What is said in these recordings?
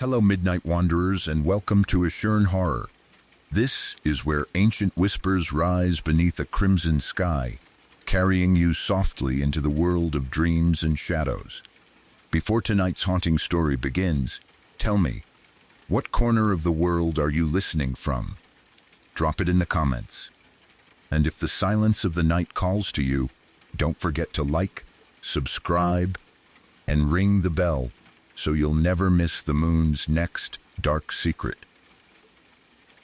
Hello, Midnight Wanderers, and welcome to Assured Horror. This is where ancient whispers rise beneath a crimson sky, carrying you softly into the world of dreams and shadows. Before tonight's haunting story begins, tell me, what corner of the world are you listening from? Drop it in the comments. And if the silence of the night calls to you, don't forget to like, subscribe, and ring the bell so you'll never miss the moon's next dark secret.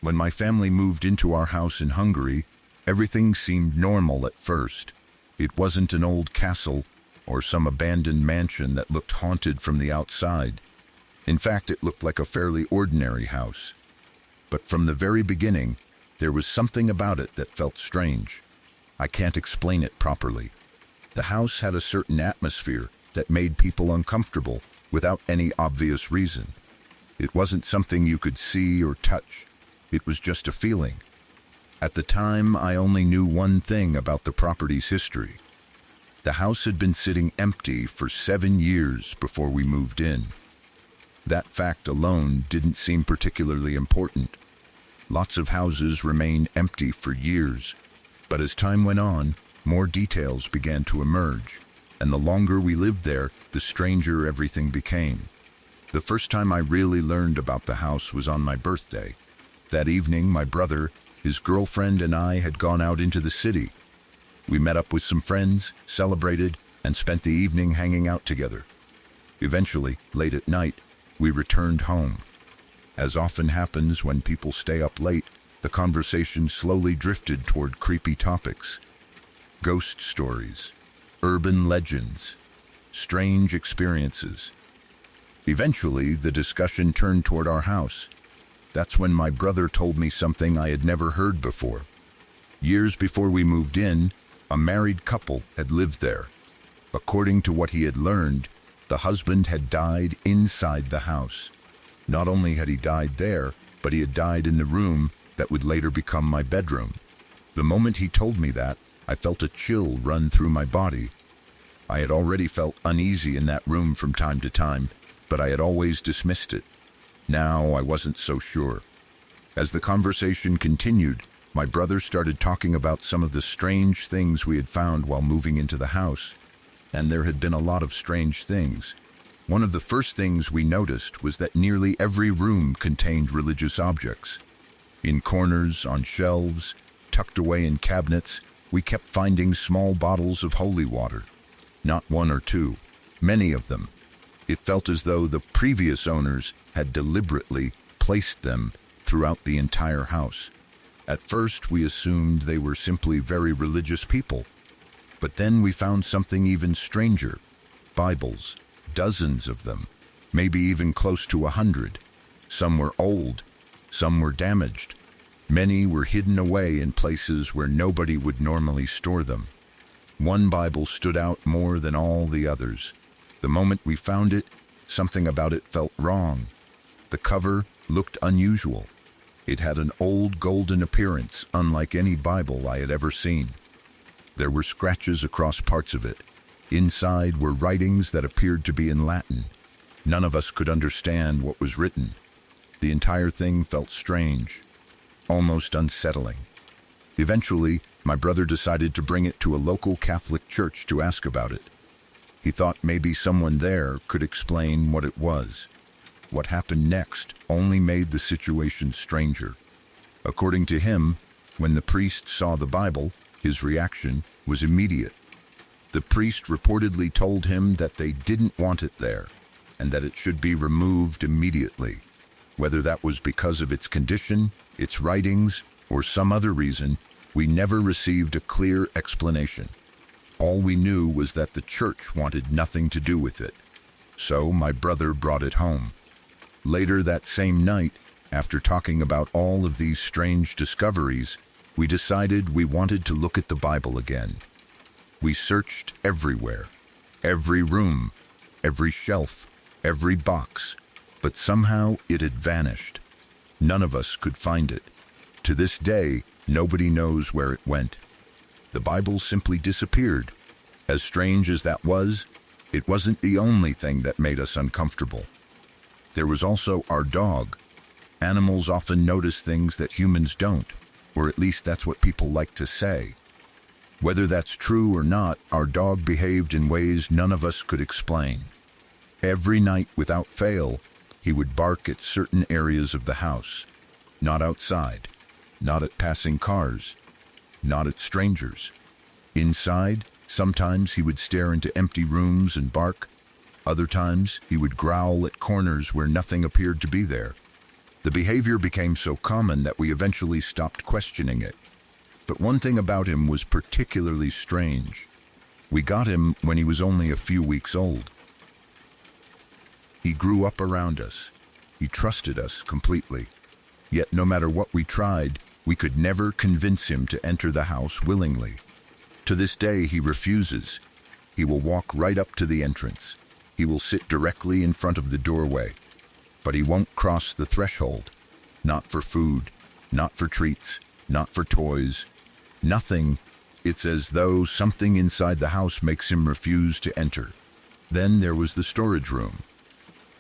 When my family moved into our house in Hungary, everything seemed normal at first. It wasn't an old castle or some abandoned mansion that looked haunted from the outside. In fact, it looked like a fairly ordinary house. But from the very beginning, there was something about it that felt strange. I can't explain it properly. The house had a certain atmosphere that made people uncomfortable without any obvious reason. It wasn't something you could see or touch. It was just a feeling. At the time, I only knew one thing about the property's history. The house had been sitting empty for 7 years before we moved in. That fact alone didn't seem particularly important. Lots of houses remain empty for years, but as time went on, more details began to emerge, and the longer we lived there, the stranger everything became. The first time I really learned about the house was on my birthday. That evening, my brother, his girlfriend, and I had gone out into the city. We met up with some friends, celebrated, and spent the evening hanging out together. Eventually, late at night, we returned home. As often happens when people stay up late, the conversation slowly drifted toward creepy topics. Ghost stories, urban legends, strange experiences. Eventually, the discussion turned toward our house. That's when my brother told me something I had never heard before. Years before we moved in, a married couple had lived there. According to what he had learned, the husband had died inside the house. Not only had he died there, but he had died in the room that would later become my bedroom. The moment he told me that, I felt a chill run through my body. I had already felt uneasy in that room from time to time, but I had always dismissed it. Now I wasn't so sure. As the conversation continued, my brother started talking about some of the strange things we had found while moving into the house. And there had been a lot of strange things. One of the first things we noticed was that nearly every room contained religious objects. In corners, on shelves, tucked away in cabinets, we kept finding small bottles of holy water. Not one or two, many of them. It felt as though the previous owners had deliberately placed them throughout the entire house. At first, we assumed they were simply very religious people. But then we found something even stranger. Bibles, dozens of them, maybe even close to 100. Some were old, some were damaged. Many were hidden away in places where nobody would normally store them. One Bible stood out more than all the others. The moment we found it, something about it felt wrong. The cover looked unusual. It had an old golden appearance, unlike any Bible I had ever seen. There were scratches across parts of it. Inside were writings that appeared to be in Latin. None of us could understand what was written. The entire thing felt strange, almost unsettling. Eventually, my brother decided to bring it to a local Catholic church to ask about it. He thought maybe someone there could explain what it was. What happened next only made the situation stranger. According to him, when the priest saw the Bible, his reaction was immediate. The priest reportedly told him that they didn't want it there, and that it should be removed immediately. Whether that was because of its condition, its writings, or some other reason, we never received a clear explanation. All we knew was that the church wanted nothing to do with it. So my brother brought it home. Later that same night, after talking about all of these strange discoveries, we decided we wanted to look at the Bible again. We searched everywhere, every room, every shelf, every box, but somehow it had vanished. None of us could find it. To this day, nobody knows where it went. The Bible simply disappeared. As strange as that was, it wasn't the only thing that made us uncomfortable. There was also our dog. Animals often notice things that humans don't, or at least that's what people like to say. Whether that's true or not, our dog behaved in ways none of us could explain. Every night, without fail, he would bark at certain areas of the house. Not outside, not at passing cars, not at strangers. Inside, sometimes he would stare into empty rooms and bark. Other times, he would growl at corners where nothing appeared to be there. The behavior became so common that we eventually stopped questioning it. But one thing about him was particularly strange. We got him when he was only a few weeks old. He grew up around us. He trusted us completely. Yet no matter what we tried, we could never convince him to enter the house willingly. To this day, he refuses. He will walk right up to the entrance. He will sit directly in front of the doorway. But he won't cross the threshold. Not for food, not for treats, not for toys. Nothing. It's as though something inside the house makes him refuse to enter. Then there was the storage room.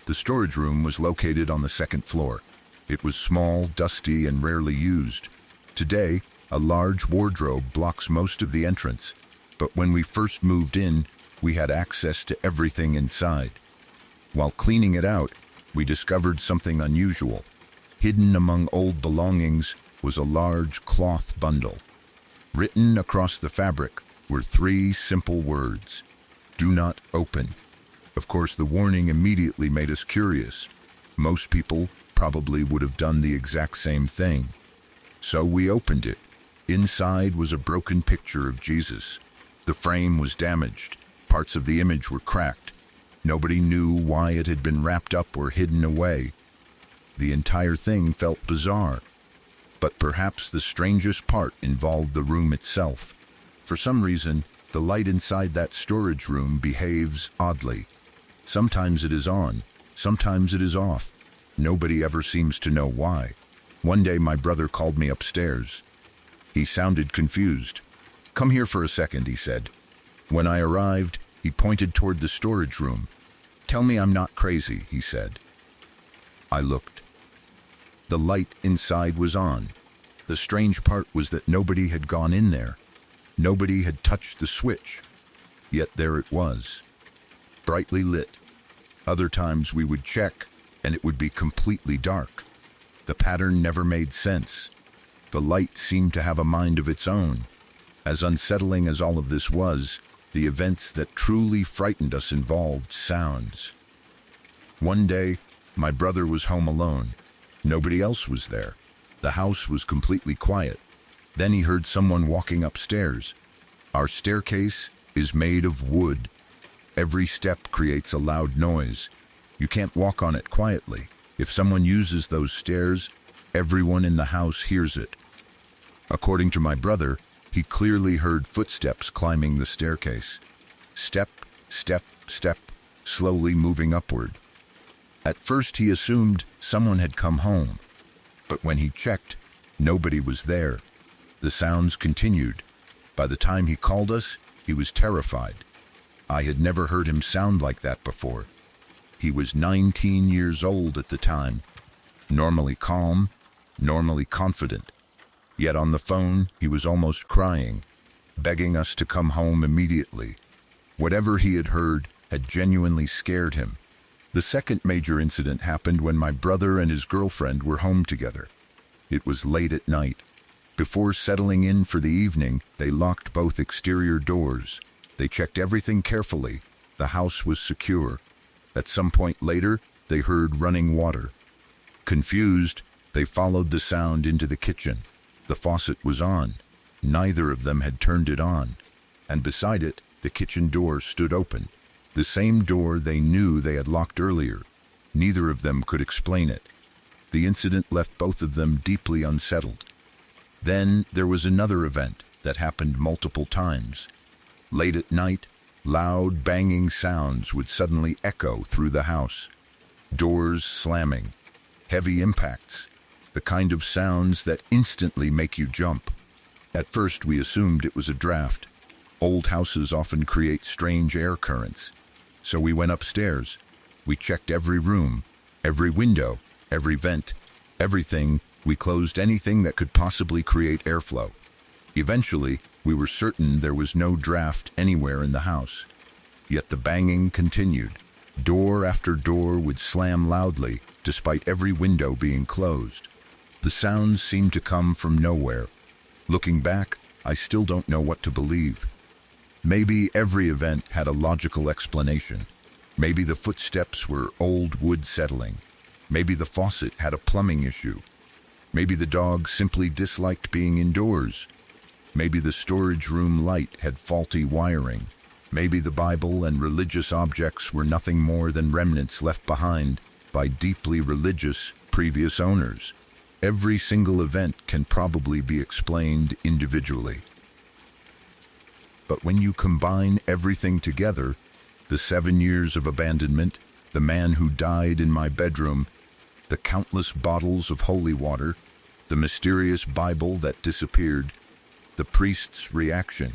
The storage room was located on the second floor. It was small, dusty, and rarely used. Today, a large wardrobe blocks most of the entrance. But when we first moved in, we had access to everything inside. While cleaning it out, we discovered something unusual. Hidden among old belongings was a large cloth bundle. Written across the fabric were 3 simple words: "Do not open." Of course, the warning immediately made us curious. Most people probably would have done the exact same thing. So we opened it. Inside was a broken picture of Jesus. The frame was damaged. Parts of the image were cracked. Nobody knew why it had been wrapped up or hidden away. The entire thing felt bizarre. But perhaps the strangest part involved the room itself. For some reason, the light inside that storage room behaves oddly. Sometimes it is on, sometimes it is off. Nobody ever seems to know why. One day my brother called me upstairs. He sounded confused. "Come here for a second," he said. When I arrived, he pointed toward the storage room. "Tell me I'm not crazy," he said. I looked. The light inside was on. The strange part was that nobody had gone in there. Nobody had touched the switch. Yet there it was, brightly lit. Other times we would check, and it would be completely dark. The pattern never made sense. The light seemed to have a mind of its own. As unsettling as all of this was, the events that truly frightened us involved sounds. One day, my brother was home alone. Nobody else was there. The house was completely quiet. Then he heard someone walking upstairs. Our staircase is made of wood. Every step creates a loud noise. You can't walk on it quietly. If someone uses those stairs, everyone in the house hears it. According to my brother, he clearly heard footsteps climbing the staircase. Step, step, step, slowly moving upward. At first he assumed someone had come home, but when he checked, nobody was there. The sounds continued. By the time he called us, he was terrified. I had never heard him sound like that before. He was 19 years old at the time, normally calm, normally confident. Yet on the phone, he was almost crying, begging us to come home immediately. Whatever he had heard had genuinely scared him. The second major incident happened when my brother and his girlfriend were home together. It was late at night. Before settling in for the evening, they locked both exterior doors. They checked everything carefully. The house was secure. At some point later, they heard running water. Confused, they followed the sound into the kitchen. The faucet was on. Neither of them had turned it on. And beside it, the kitchen door stood open. The same door they knew they had locked earlier. Neither of them could explain it. The incident left both of them deeply unsettled. Then there was another event that happened multiple times. Late at night, loud banging sounds would suddenly echo through the house. Doors slamming, heavy impacts, the kind of sounds that instantly make you jump. At first we assumed it was a draft. Old houses often create strange air currents. So we went upstairs. We checked every room. Every window, every vent, everything, we closed anything that could possibly create airflow. Eventually, we were certain there was no draft anywhere in the house. Yet the banging continued. Door after door would slam loudly, despite every window being closed. The sounds seemed to come from nowhere. Looking back, I still don't know what to believe. Maybe every event had a logical explanation. Maybe the footsteps were old wood settling. Maybe the faucet had a plumbing issue. Maybe the dog simply disliked being indoors. Maybe the storage room light had faulty wiring. Maybe the Bible and religious objects were nothing more than remnants left behind by deeply religious previous owners. Every single event can probably be explained individually. But when you combine everything together, the 7 years of abandonment, the man who died in my bedroom, the countless bottles of holy water, the mysterious Bible that disappeared, the priest's reaction,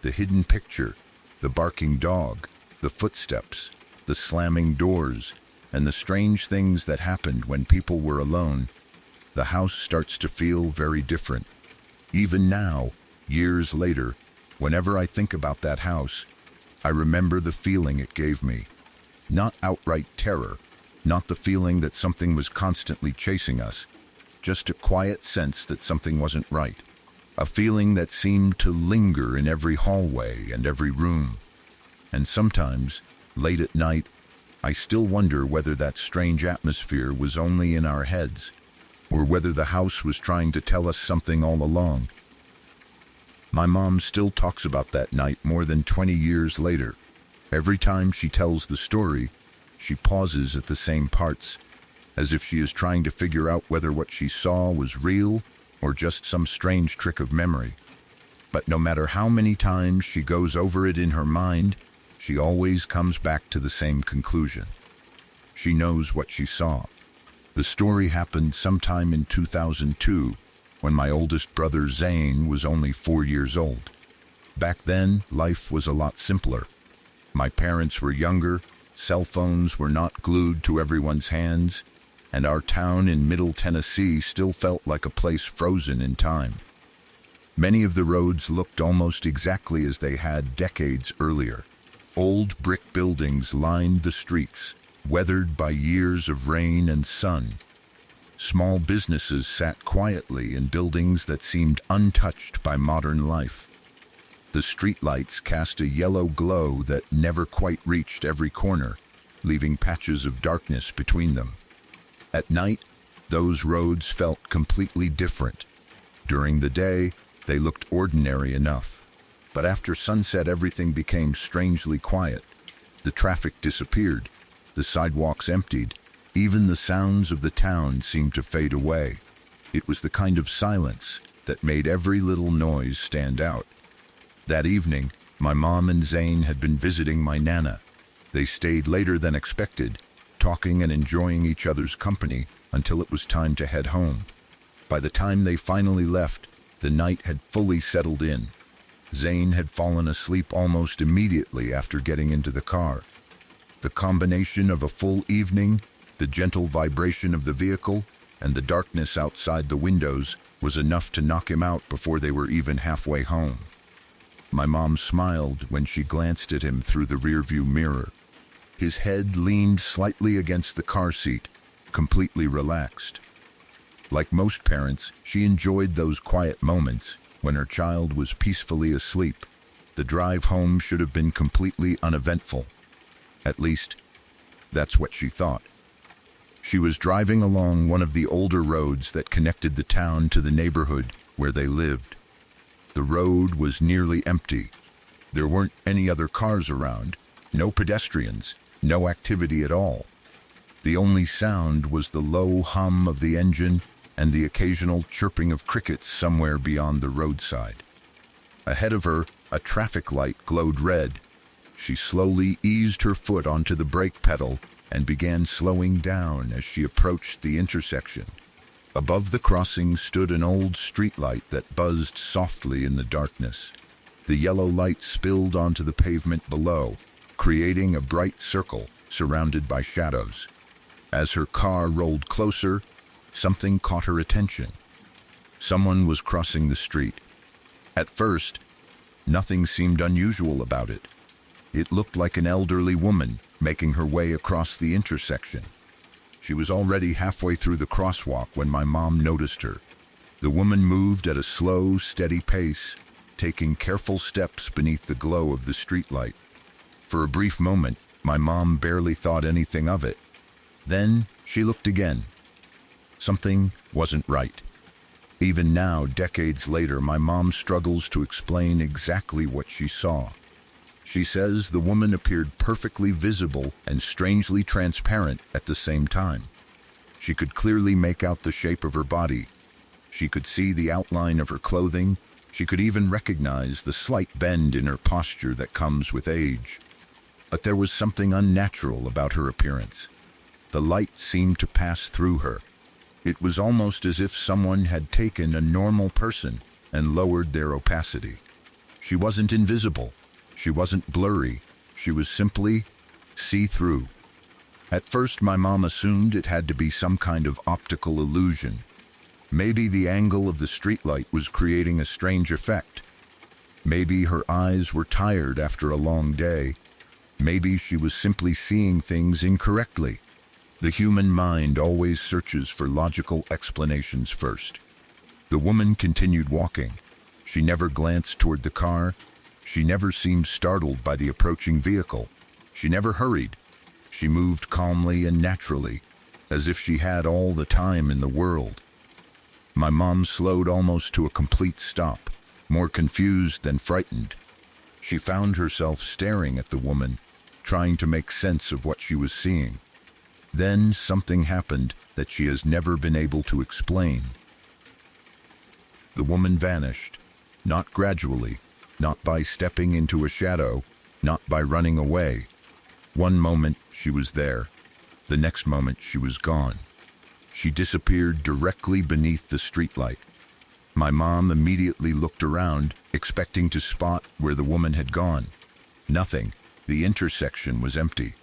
the hidden picture, the barking dog, the footsteps, the slamming doors, and the strange things that happened when people were alone, the house starts to feel very different. Even now, years later, whenever I think about that house, I remember the feeling it gave me. Not outright terror, not the feeling that something was constantly chasing us, just a quiet sense that something wasn't right. A feeling that seemed to linger in every hallway and every room. And sometimes, late at night, I still wonder whether that strange atmosphere was only in our heads, or whether the house was trying to tell us something all along. My mom still talks about that night more than 20 years later. Every time she tells the story, she pauses at the same parts, as if she is trying to figure out whether what she saw was real or just some strange trick of memory. But no matter how many times she goes over it in her mind, she always comes back to the same conclusion. She knows what she saw. The story happened sometime in 2002, when my oldest brother Zane was only 4 years old. Back then, life was a lot simpler. My parents were younger, cell phones were not glued to everyone's hands, and our town in Middle Tennessee still felt like a place frozen in time. Many of the roads looked almost exactly as they had decades earlier. Old brick buildings lined the streets, weathered by years of rain and sun. Small businesses sat quietly in buildings that seemed untouched by modern life. The streetlights cast a yellow glow that never quite reached every corner, leaving patches of darkness between them. At night, those roads felt completely different. During the day, they looked ordinary enough. But after sunset, everything became strangely quiet. The traffic disappeared, the sidewalks emptied, even the sounds of the town seemed to fade away. It was the kind of silence that made every little noise stand out. That evening, my mom and Zane had been visiting my Nana. They stayed later than expected, talking and enjoying each other's company until it was time to head home. By the time they finally left, the night had fully settled in. Zane had fallen asleep almost immediately after getting into the car. The combination of a full evening, the gentle vibration of the vehicle, and the darkness outside the windows was enough to knock him out before they were even halfway home. My mom smiled when she glanced at him through the rearview mirror. His head leaned slightly against the car seat, completely relaxed. Like most parents, she enjoyed those quiet moments when her child was peacefully asleep. The drive home should have been completely uneventful. At least, that's what she thought. She was driving along one of the older roads that connected the town to the neighborhood where they lived. The road was nearly empty. There weren't any other cars around, no pedestrians, no activity at all. The only sound was the low hum of the engine and the occasional chirping of crickets somewhere beyond the roadside. Ahead of her, a traffic light glowed red. She slowly eased her foot onto the brake pedal and began slowing down as she approached the intersection. Above the crossing stood an old streetlight that buzzed softly in the darkness. The yellow light spilled onto the pavement below, creating a bright circle surrounded by shadows. As her car rolled closer, something caught her attention. Someone was crossing the street. At first, nothing seemed unusual about it. It looked like an elderly woman making her way across the intersection. She was already halfway through the crosswalk when my mom noticed her. The woman moved at a slow, steady pace, taking careful steps beneath the glow of the streetlight. For a brief moment, my mom barely thought anything of it. Then she looked again. Something wasn't right. Even now, decades later, my mom struggles to explain exactly what she saw. She says the woman appeared perfectly visible and strangely transparent at the same time. She could clearly make out the shape of her body. She could see the outline of her clothing. She could even recognize the slight bend in her posture that comes with age. But there was something unnatural about her appearance. The light seemed to pass through her. It was almost as if someone had taken a normal person and lowered their opacity. She wasn't invisible. She wasn't blurry. She was simply see-through. At first, my mom assumed it had to be some kind of optical illusion. Maybe the angle of the streetlight was creating a strange effect. Maybe her eyes were tired after a long day. Maybe she was simply seeing things incorrectly. The human mind always searches for logical explanations first. The woman continued walking. She never glanced toward the car. She never seemed startled by the approaching vehicle. She never hurried. She moved calmly and naturally, as if she had all the time in the world. My mom slowed almost to a complete stop, more confused than frightened. She found herself staring at the woman, trying to make sense of what she was seeing. Then something happened that she has never been able to explain. The woman vanished, not gradually, not by stepping into a shadow, not by running away. One moment she was there, the next moment she was gone. She disappeared directly beneath the streetlight. My mom immediately looked around, expecting to spot where the woman had gone. Nothing. The intersection was empty.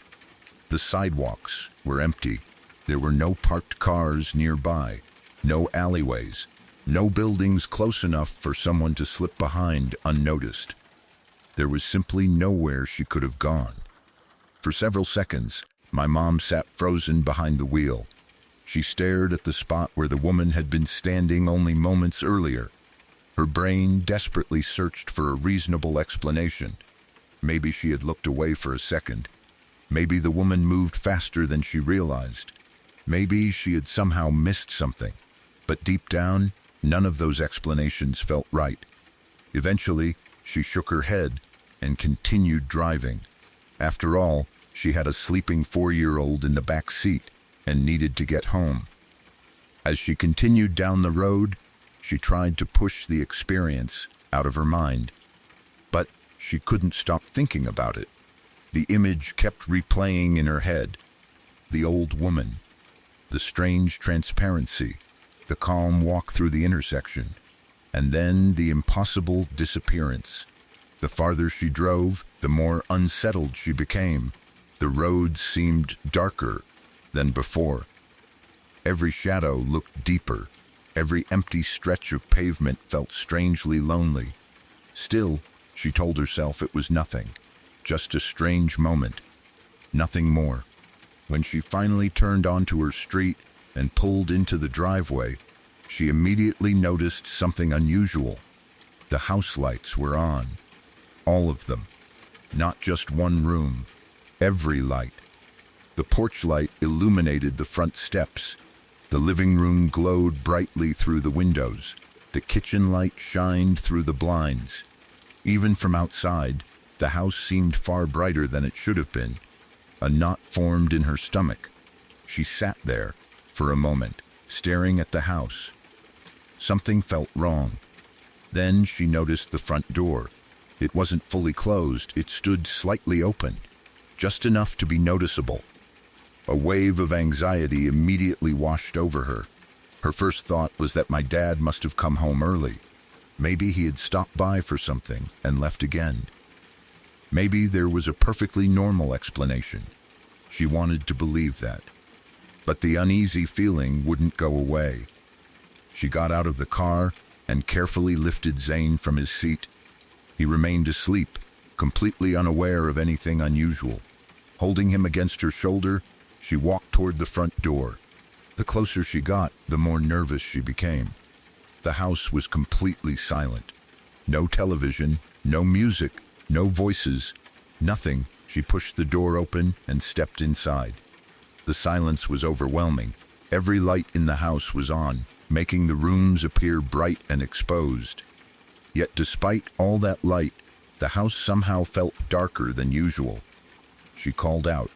The sidewalks were empty. There were no parked cars nearby, no alleyways, no buildings close enough for someone to slip behind unnoticed. There was simply nowhere she could have gone. For several seconds, my mom sat frozen behind the wheel. She stared at the spot where the woman had been standing only moments earlier. Her brain desperately searched for a reasonable explanation. Maybe she had looked away for a second. Maybe the woman moved faster than she realized. Maybe she had somehow missed something. But deep down, none of those explanations felt right. Eventually, she shook her head and continued driving. After all, she had a sleeping 4-year-old in the back seat and needed to get home. As she continued down the road, she tried to push the experience out of her mind. But she couldn't stop thinking about it. The image kept replaying in her head. The old woman, the strange transparency, the calm walk through the intersection, and then the impossible disappearance. The farther she drove, the more unsettled she became. The roads seemed darker than before. Every shadow looked deeper. Every empty stretch of pavement felt strangely lonely. Still, she told herself it was nothing. Just a strange moment. Nothing more. When she finally turned onto her street and pulled into the driveway, she immediately noticed something unusual. The house lights were on. All of them. Not just one room. Every light. The porch light illuminated the front steps. The living room glowed brightly through the windows. The kitchen light shined through the blinds. Even from outside, the house seemed far brighter than it should have been. A knot formed in her stomach. She sat there for a moment, staring at the house. Something felt wrong. Then she noticed the front door. It wasn't fully closed. It stood slightly open, just enough to be noticeable. A wave of anxiety immediately washed over her. Her first thought was that my dad must have come home early. Maybe he had stopped by for something and left again. Maybe there was a perfectly normal explanation. She wanted to believe that. But the uneasy feeling wouldn't go away. She got out of the car and carefully lifted Zane from his seat. He remained asleep, completely unaware of anything unusual. Holding him against her shoulder, she walked toward the front door. The closer she got, the more nervous she became. The house was completely silent. No television, no music, no voices, nothing. She pushed the door open and stepped inside. The silence was overwhelming. Every light in the house was on, making the rooms appear bright and exposed. Yet despite all that light, the house somehow felt darker than usual. She called out.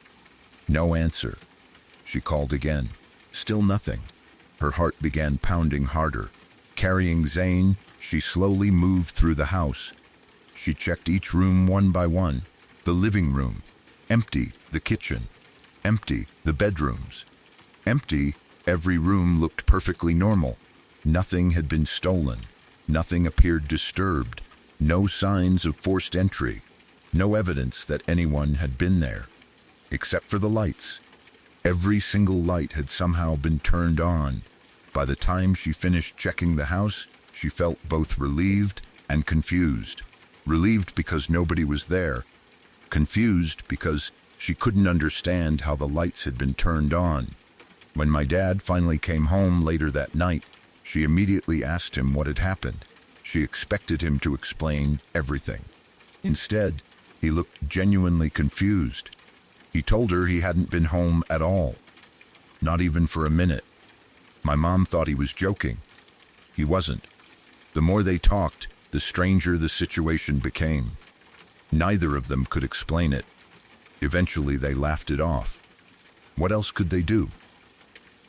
No answer. She called again. Still nothing. Her heart began pounding harder. Carrying Zane, she slowly moved through the house. She checked each room one by one. The living room, empty. The kitchen, empty. The bedrooms, empty. Every room looked perfectly normal. Nothing had been stolen. Nothing appeared disturbed. No signs of forced entry. No evidence that anyone had been there. Except for the lights. Every single light had somehow been turned on. By the time she finished checking the house, she felt both relieved and confused. Relieved because nobody was there. Confused because she couldn't understand how the lights had been turned on. When my dad finally came home later that night, she immediately asked him what had happened. She expected him to explain everything. Instead, he looked genuinely confused. He told her he hadn't been home at all. Not even for a minute. My mom thought he was joking. He wasn't. The more they talked, the stranger the situation became. Neither of them could explain it. Eventually, they laughed it off. What else could they do?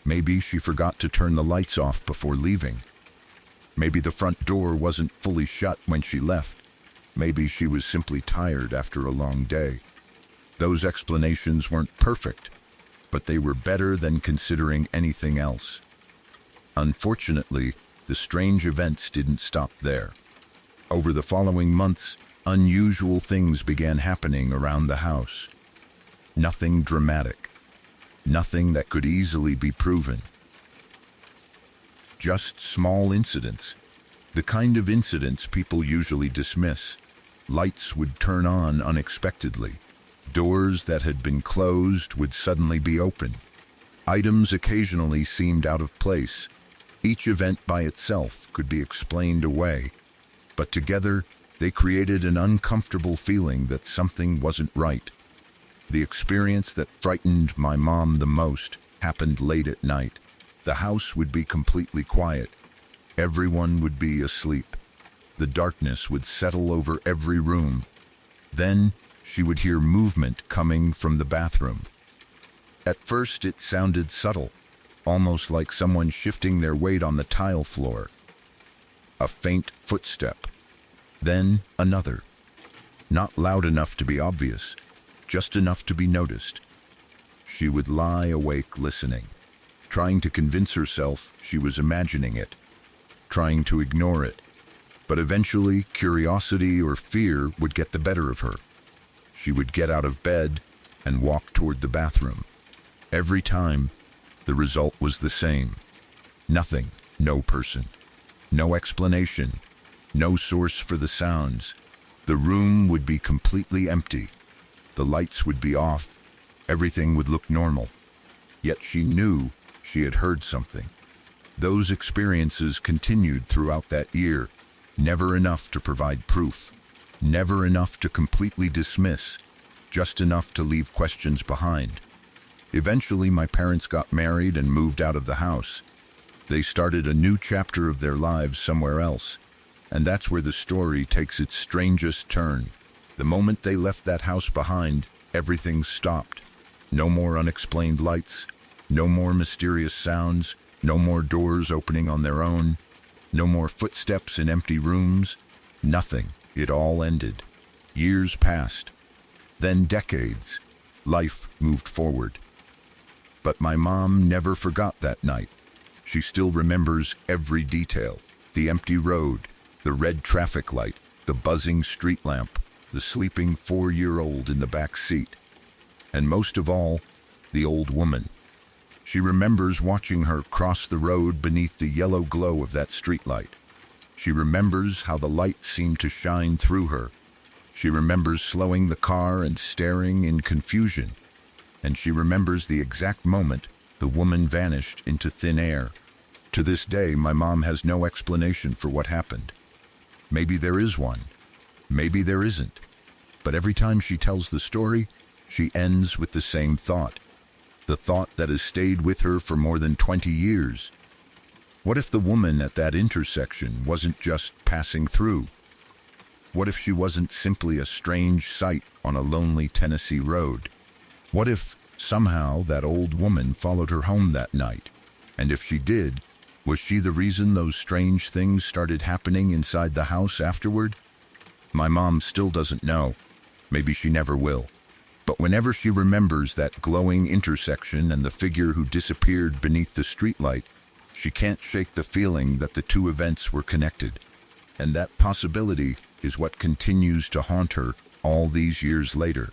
Maybe she forgot to turn the lights off before leaving. Maybe the front door wasn't fully shut when she left. Maybe she was simply tired after a long day. Those explanations weren't perfect, but they were better than considering anything else. Unfortunately, the strange events didn't stop there. Over the following months, unusual things began happening around the house. Nothing dramatic. Nothing that could easily be proven. Just small incidents. The kind of incidents people usually dismiss. Lights would turn on unexpectedly. Doors that had been closed would suddenly be open. Items occasionally seemed out of place. Each event by itself could be explained away, but together they created an uncomfortable feeling that something wasn't right. The experience that frightened my mom the most happened late at night. The house would be completely quiet. Everyone would be asleep. The darkness would settle over every room. Then she would hear movement coming from the bathroom. At first it sounded subtle, almost like someone shifting their weight on the tile floor. A faint footstep. Then another. Not loud enough to be obvious, just enough to be noticed. She would lie awake listening, trying to convince herself she was imagining it, trying to ignore it. But eventually, curiosity or fear would get the better of her. She would get out of bed and walk toward the bathroom. Every time, the result was the same. Nothing, no person, no explanation, no source for the sounds. The room would be completely empty. The lights would be off. Everything would look normal. Yet she knew she had heard something. Those experiences continued throughout that year, never enough to provide proof, never enough to completely dismiss, just enough to leave questions behind. Eventually, my parents got married and moved out of the house. They started a new chapter of their lives somewhere else, and that's where the story takes its strangest turn. The moment they left that house behind, everything stopped. No more unexplained lights, no more mysterious sounds, no more doors opening on their own, no more footsteps in empty rooms. Nothing. It all ended. Years passed. Then decades. Life moved forward. But my mom never forgot that night. She still remembers every detail. The empty road, the red traffic light, the buzzing street lamp, the sleeping 4-year-old in the back seat. And most of all, the old woman. She remembers watching her cross the road beneath the yellow glow of that streetlight. She remembers how the light seemed to shine through her. She remembers slowing the car and staring in confusion. And she remembers the exact moment the woman vanished into thin air. To this day, my mom has no explanation for what happened. Maybe there is one. Maybe there isn't. But every time she tells the story, she ends with the same thought. The thought that has stayed with her for more than 20 years. What if the woman at that intersection wasn't just passing through? What if she wasn't simply a strange sight on a lonely Tennessee road? What if, somehow, that old woman followed her home that night? And if she did, was she the reason those strange things started happening inside the house afterward? My mom still doesn't know. Maybe she never will. But whenever she remembers that glowing intersection and the figure who disappeared beneath the streetlight, she can't shake the feeling that the two events were connected. And that possibility is what continues to haunt her all these years later.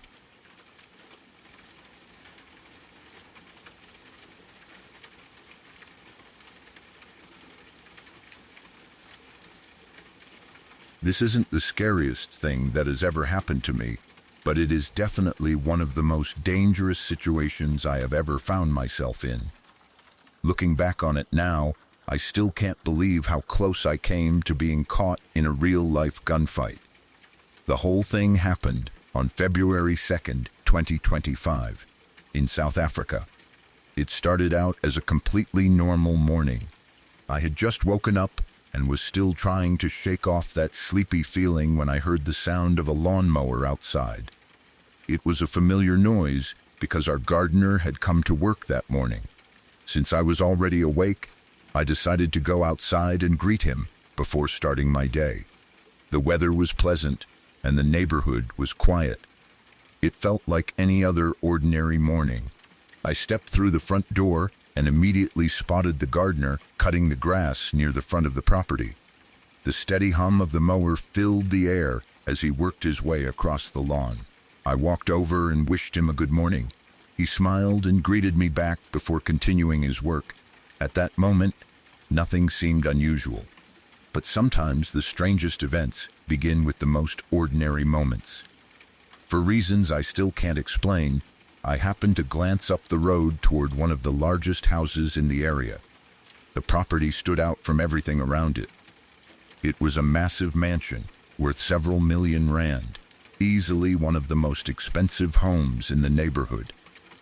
This isn't the scariest thing that has ever happened to me, but it is definitely one of the most dangerous situations I have ever found myself in. Looking back on it now, I still can't believe how close I came to being caught in a real-life gunfight. The whole thing happened on February 2nd, 2025, in South Africa. It started out as a completely normal morning. I had just woken up and was still trying to shake off that sleepy feeling when I heard the sound of a lawnmower outside. It was a familiar noise because our gardener had come to work that morning. Since I was already awake, I decided to go outside and greet him before starting my day. The weather was pleasant and the neighborhood was quiet. It felt like any other ordinary morning. I stepped through the front door and immediately spotted the gardener cutting the grass near the front of the property. The steady hum of the mower filled the air as he worked his way across the lawn. I walked over and wished him a good morning. He smiled and greeted me back before continuing his work. At that moment, nothing seemed unusual. But sometimes the strangest events begin with the most ordinary moments. For reasons I still can't explain, I happened to glance up the road toward one of the largest houses in the area. The property stood out from everything around it. It was a massive mansion worth several million rand, easily one of the most expensive homes in the neighborhood.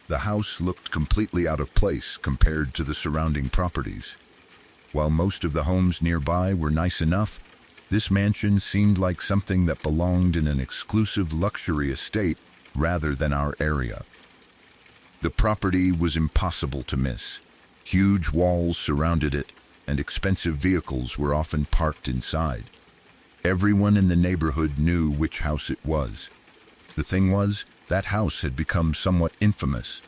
The house looked completely out of place compared to the surrounding properties. While most of the homes nearby were nice enough, this mansion seemed like something that belonged in an exclusive luxury estate rather than our area. The property was impossible to miss. Huge walls surrounded it, and expensive vehicles were often parked inside. Everyone in the neighborhood knew which house it was. The thing was, that house had become somewhat infamous.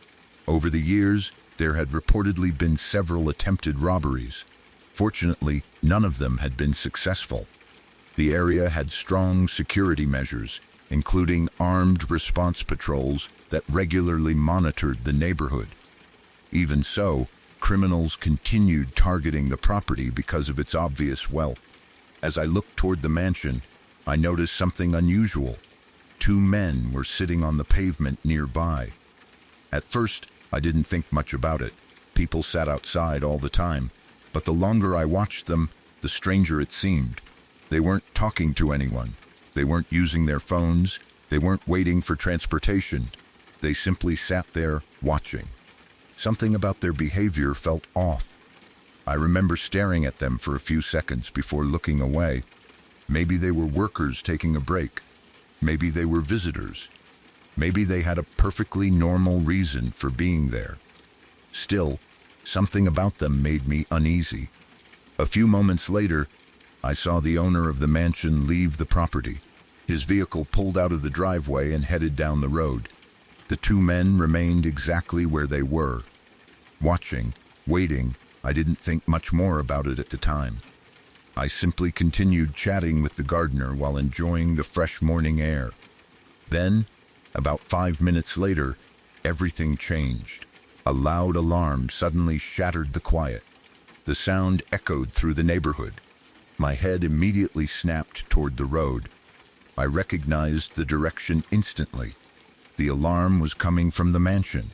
Over the years, there had reportedly been several attempted robberies. Fortunately, none of them had been successful. The area had strong security measures, including armed response patrols that regularly monitored the neighborhood. Even so, criminals continued targeting the property because of its obvious wealth. As I looked toward the mansion, I noticed something unusual. Two men were sitting on the pavement nearby. At first, I didn't think much about it. People sat outside all the time. But the longer I watched them, the stranger it seemed. They weren't talking to anyone. They weren't using their phones. They weren't waiting for transportation. They simply sat there watching. Something about their behavior felt off. I remember staring at them for a few seconds before looking away. Maybe they were workers taking a break. Maybe they were visitors. Maybe they had a perfectly normal reason for being there. Still, something about them made me uneasy. A few moments later, I saw the owner of the mansion leave the property. His vehicle pulled out of the driveway and headed down the road. The two men remained exactly where they were. Watching, waiting, I didn't think much more about it at the time. I simply continued chatting with the gardener while enjoying the fresh morning air. Then, about 5 minutes later, everything changed. A loud alarm suddenly shattered the quiet. The sound echoed through the neighborhood. My head immediately snapped toward the road. I recognized the direction instantly. The alarm was coming from the mansion.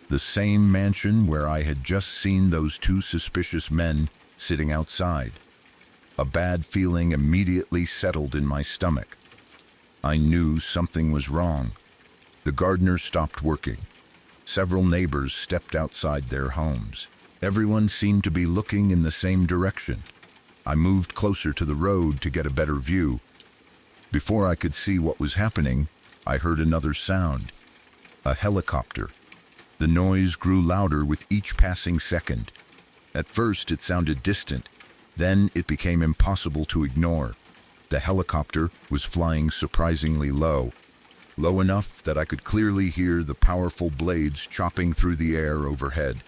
The same mansion where I had just seen those two suspicious men sitting outside. A bad feeling immediately settled in my stomach. I knew something was wrong. The gardener stopped working. Several neighbors stepped outside their homes. Everyone seemed to be looking in the same direction. I moved closer to the road to get a better view. Before I could see what was happening, I heard another sound. A helicopter. The noise grew louder with each passing second. At first it sounded distant, then it became impossible to ignore. The helicopter was flying surprisingly low enough that I could clearly hear the powerful blades chopping through the air overhead.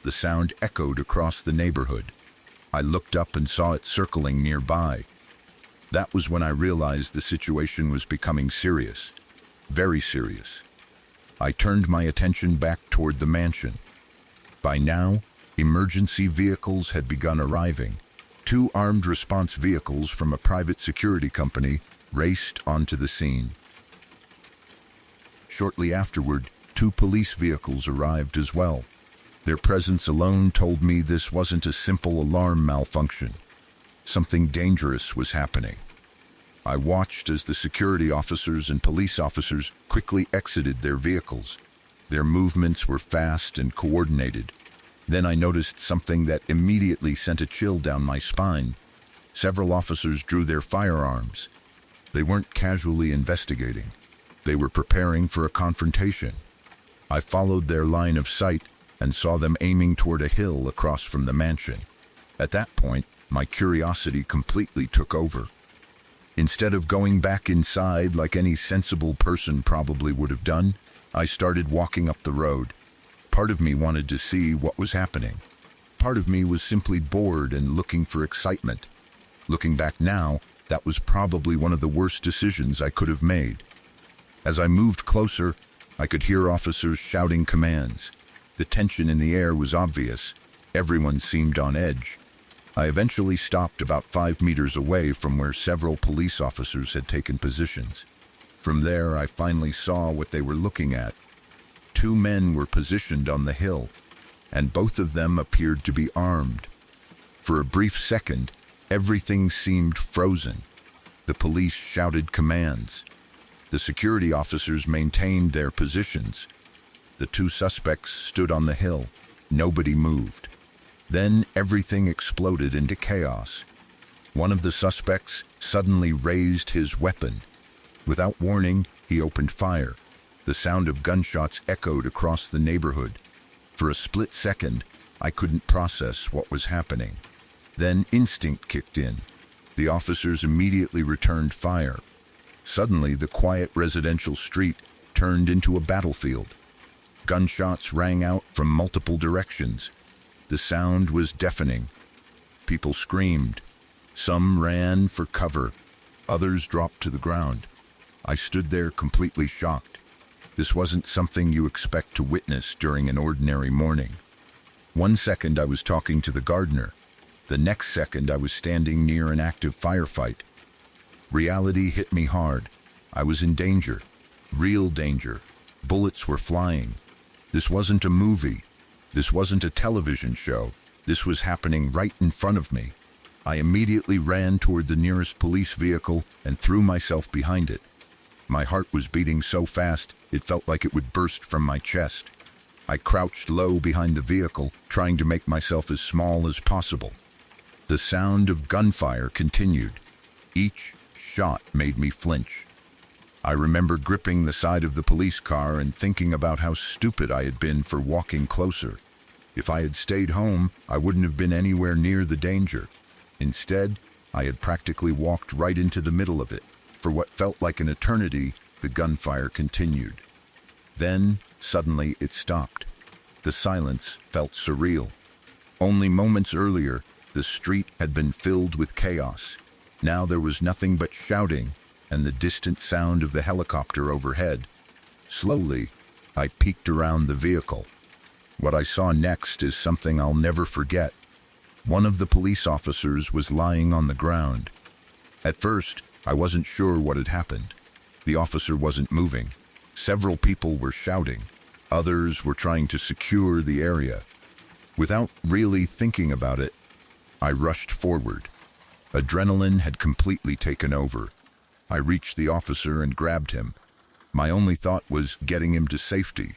The sound echoed across the neighborhood. I looked up and saw it circling nearby. That was when I realized the situation was becoming serious. Very serious. I turned my attention back toward the mansion. By now, emergency vehicles had begun arriving. 2 armed response vehicles from a private security company raced onto the scene. Shortly afterward, 2 police vehicles arrived as well. Their presence alone told me this wasn't a simple alarm malfunction. Something dangerous was happening. I watched as the security officers and police officers quickly exited their vehicles. Their movements were fast and coordinated. Then I noticed something that immediately sent a chill down my spine. Several officers drew their firearms. They weren't casually investigating. They were preparing for a confrontation. I followed their line of sight and saw them aiming toward a hill across from the mansion. At that point, my curiosity completely took over. Instead of going back inside like any sensible person probably would have done, I started walking up the road. Part of me wanted to see what was happening. Part of me was simply bored and looking for excitement. Looking back now, that was probably one of the worst decisions I could have made. As I moved closer, I could hear officers shouting commands. The tension in the air was obvious. Everyone seemed on edge. I eventually stopped about 5 meters away from where several police officers had taken positions. From there, I finally saw what they were looking at. 2 men were positioned on the hill, and both of them appeared to be armed. For a brief second, everything seemed frozen. The police shouted commands. The security officers maintained their positions. The 2 suspects stood on the hill. Nobody moved. Then everything exploded into chaos. One of the suspects suddenly raised his weapon. Without warning, he opened fire. The sound of gunshots echoed across the neighborhood. For a split second, I couldn't process what was happening. Then instinct kicked in. The officers immediately returned fire. Suddenly, the quiet residential street turned into a battlefield. Gunshots rang out from multiple directions. The sound was deafening. People screamed. Some ran for cover. Others dropped to the ground. I stood there completely shocked. This wasn't something you expect to witness during an ordinary morning. One second I was talking to the gardener. The next second I was standing near an active firefight. Reality hit me hard. I was in danger. Real danger. Bullets were flying. This wasn't a movie. This wasn't a television show. This was happening right in front of me. I immediately ran toward the nearest police vehicle and threw myself behind it. My heart was beating so fast, it felt like it would burst from my chest. I crouched low behind the vehicle, trying to make myself as small as possible. The sound of gunfire continued. Each shot made me flinch. I remember gripping the side of the police car and thinking about how stupid I had been for walking closer. If I had stayed home, I wouldn't have been anywhere near the danger. Instead, I had practically walked right into the middle of it. For what felt like an eternity, the gunfire continued. Then, suddenly, it stopped. The silence felt surreal. Only moments earlier, the street had been filled with chaos. Now there was nothing but shouting and the distant sound of the helicopter overhead. Slowly, I peeked around the vehicle. What I saw next is something I'll never forget. One of the police officers was lying on the ground. At first, I wasn't sure what had happened. The officer wasn't moving. Several people were shouting. Others were trying to secure the area. Without really thinking about it, I rushed forward. Adrenaline had completely taken over. I reached the officer and grabbed him. My only thought was getting him to safety.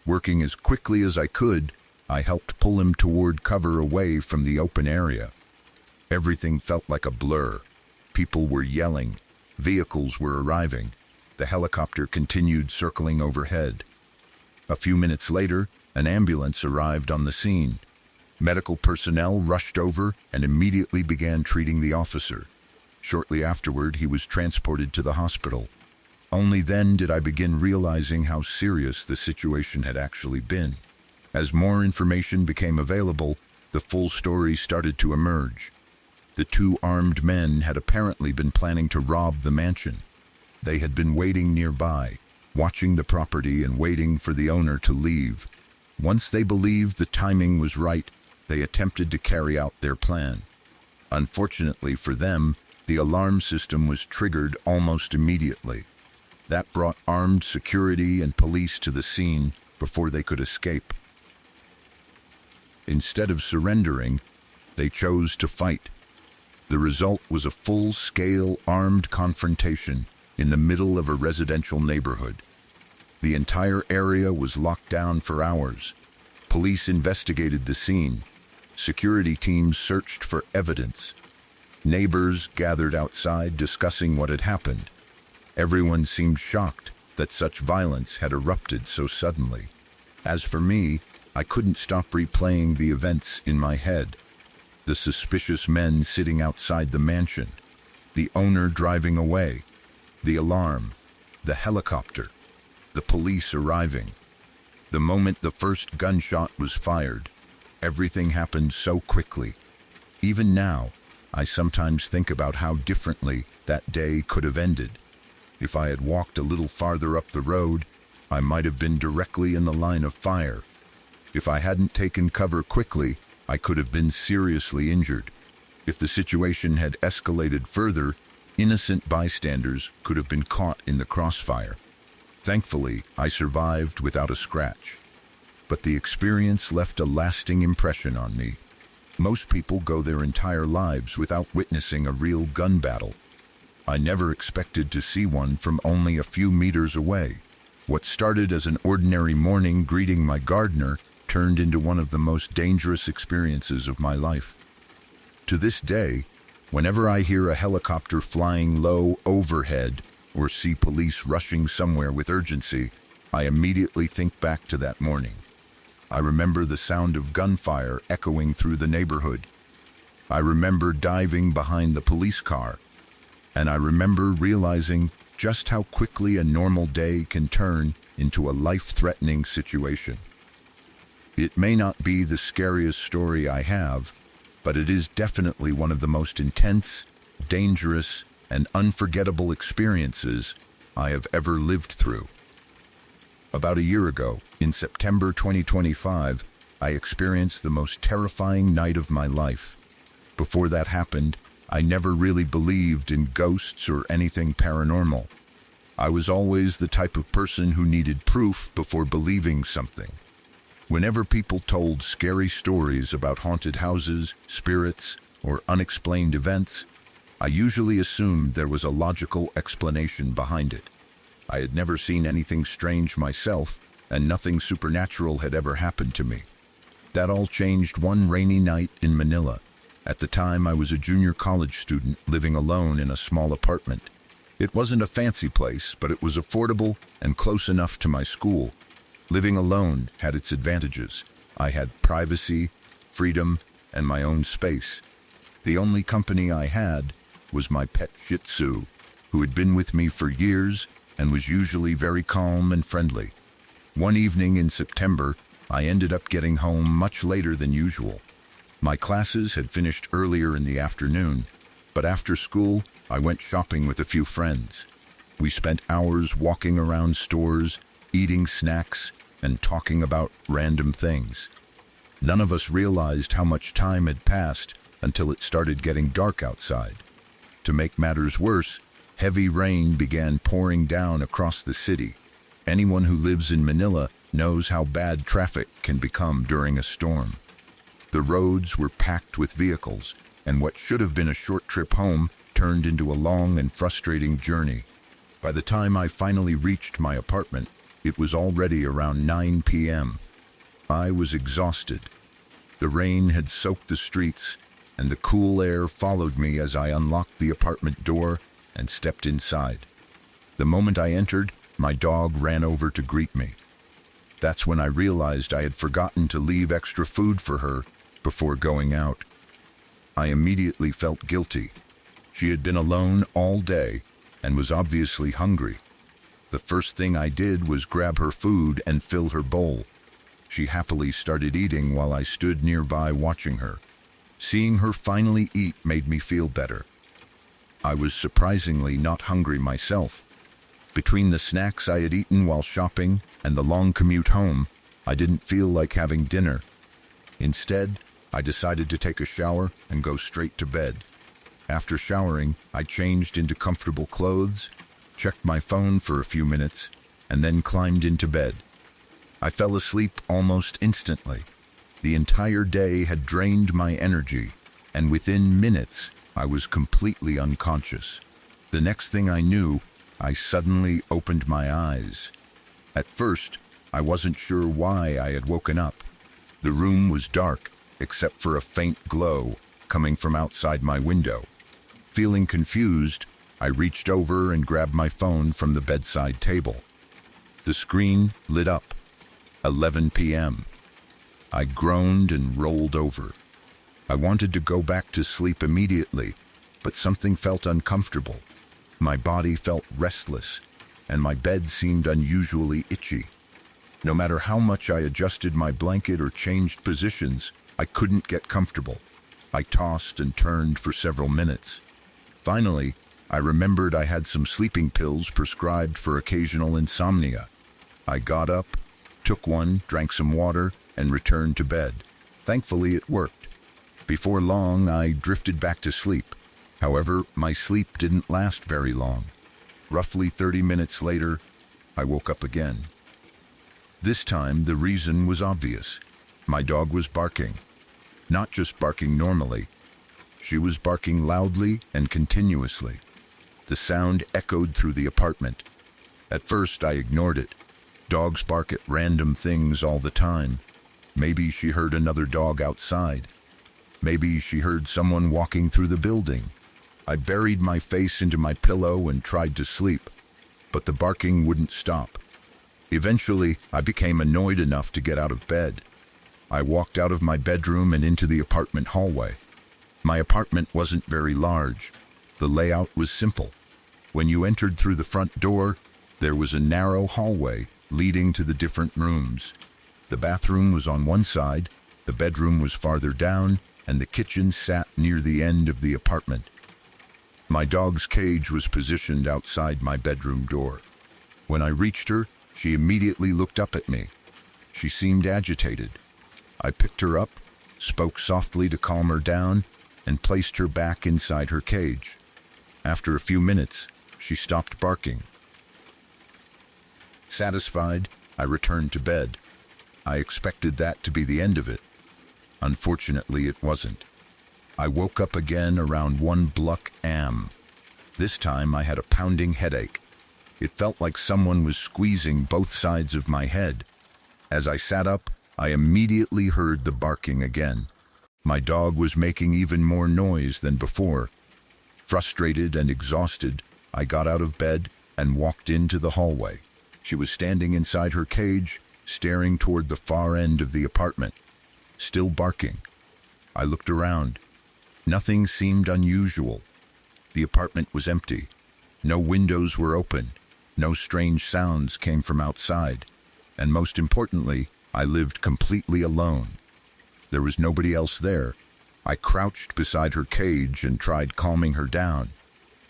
Working as quickly as I could, I helped pull him toward cover away from the open area. Everything felt like a blur. People were yelling. Vehicles were arriving. The helicopter continued circling overhead. A few minutes later, an ambulance arrived on the scene. Medical personnel rushed over and immediately began treating the officer. Shortly afterward, he was transported to the hospital. Only then did I begin realizing how serious the situation had actually been. As more information became available, the full story started to emerge. The two armed men had apparently been planning to rob the mansion. They had been waiting nearby, watching the property and waiting for the owner to leave. Once they believed the timing was right, they attempted to carry out their plan. Unfortunately for them, the alarm system was triggered almost immediately. That brought armed security and police to the scene before they could escape. Instead of surrendering, they chose to fight. The result was a full-scale armed confrontation in the middle of a residential neighborhood. The entire area was locked down for hours. Police investigated the scene. Security teams searched for evidence. Neighbors gathered outside discussing what had happened. Everyone seemed shocked that such violence had erupted so suddenly. As for me, I couldn't stop replaying the events in my head. The suspicious men sitting outside the mansion, the owner driving away, the alarm, the helicopter, the police arriving. The moment the first gunshot was fired, everything happened so quickly. Even now, I sometimes think about how differently that day could have ended. If I had walked a little farther up the road, I might have been directly in the line of fire. If I hadn't taken cover quickly, I could have been seriously injured. If the situation had escalated further, innocent bystanders could have been caught in the crossfire. Thankfully, I survived without a scratch. But the experience left a lasting impression on me. Most people go their entire lives without witnessing a real gun battle. I never expected to see one from only a few meters away. What started as an ordinary morning greeting my gardener turned into one of the most dangerous experiences of my life. To this day, whenever I hear a helicopter flying low overhead or see police rushing somewhere with urgency, I immediately think back to that morning. I remember the sound of gunfire echoing through the neighborhood. I remember diving behind the police car. And I remember realizing just how quickly a normal day can turn into a life-threatening situation. It may not be the scariest story I have, but it is definitely one of the most intense, dangerous, and unforgettable experiences I have ever lived through. About a year ago, in September 2025, I experienced the most terrifying night of my life. Before that happened, I never really believed in ghosts or anything paranormal. I was always the type of person who needed proof before believing something. Whenever people told scary stories about haunted houses, spirits, or unexplained events, I usually assumed there was a logical explanation behind it. I had never seen anything strange myself, and nothing supernatural had ever happened to me. That all changed one rainy night in Manila. At the time, I was a junior college student living alone in a small apartment. It wasn't a fancy place, but it was affordable and close enough to my school. Living alone had its advantages. I had privacy, freedom, and my own space. The only company I had was my pet Shih Tzu, who had been with me for years and was usually very calm and friendly. One evening in September, I ended up getting home much later than usual. My classes had finished earlier in the afternoon, but after school, I went shopping with a few friends. We spent hours walking around stores, eating snacks, and talking about random things. None of us realized how much time had passed until it started getting dark outside. To make matters worse, heavy rain began pouring down across the city. Anyone who lives in Manila knows how bad traffic can become during a storm. The roads were packed with vehicles, and what should have been a short trip home turned into a long and frustrating journey. By the time I finally reached my apartment, it was already around 9 p.m. I was exhausted. The rain had soaked the streets, and the cool air followed me as I unlocked the apartment door and stepped inside. The moment I entered, my dog ran over to greet me. That's when I realized I had forgotten to leave extra food for her before going out. I immediately felt guilty. She had been alone all day and was obviously hungry. The first thing I did was grab her food and fill her bowl. She happily started eating while I stood nearby watching her. Seeing her finally eat made me feel better. I was surprisingly not hungry myself. Between the snacks I had eaten while shopping and the long commute home, I didn't feel like having dinner. Instead, I decided to take a shower and go straight to bed. After showering, I changed into comfortable clothes, checked my phone for a few minutes, and then climbed into bed. I fell asleep almost instantly. The entire day had drained my energy, and within minutes, I was completely unconscious. The next thing I knew, I suddenly opened my eyes. At first, I wasn't sure why I had woken up. The room was dark, except for a faint glow coming from outside my window. Feeling confused, I reached over and grabbed my phone from the bedside table. The screen lit up. 11 p.m. I groaned and rolled over. I wanted to go back to sleep immediately, but something felt uncomfortable. My body felt restless, and my bed seemed unusually itchy. No matter how much I adjusted my blanket or changed positions, I couldn't get comfortable. I tossed and turned for several minutes. Finally, I remembered I had some sleeping pills prescribed for occasional insomnia. I got up, took one, drank some water, and returned to bed. Thankfully, it worked. Before long, I drifted back to sleep. However, my sleep didn't last very long. Roughly 30 minutes later, I woke up again. This time, the reason was obvious. My dog was barking. Not just barking normally. She was barking loudly and continuously. The sound echoed through the apartment. At first, I ignored it. Dogs bark at random things all the time. Maybe she heard another dog outside. Maybe she heard someone walking through the building. I buried my face into my pillow and tried to sleep, but the barking wouldn't stop. Eventually, I became annoyed enough to get out of bed. I walked out of my bedroom and into the apartment hallway. My apartment wasn't very large. The layout was simple. When you entered through the front door, there was a narrow hallway leading to the different rooms. The bathroom was on one side, the bedroom was farther down, and the kitchen sat near the end of the apartment. My dog's cage was positioned outside my bedroom door. When I reached her, she immediately looked up at me. She seemed agitated. I picked her up, spoke softly to calm her down, and placed her back inside her cage. After a few minutes, she stopped barking. Satisfied, I returned to bed. I expected that to be the end of it. Unfortunately, it wasn't. I woke up again around 1 a.m. This time I had a pounding headache. It felt like someone was squeezing both sides of my head. As I sat up, I immediately heard the barking again. My dog was making even more noise than before. Frustrated and exhausted, I got out of bed and walked into the hallway. She was standing inside her cage, staring toward the far end of the apartment, still barking. I looked around. Nothing seemed unusual. The apartment was empty. No windows were open. No strange sounds came from outside. And most importantly, I lived completely alone. There was nobody else there. I crouched beside her cage and tried calming her down.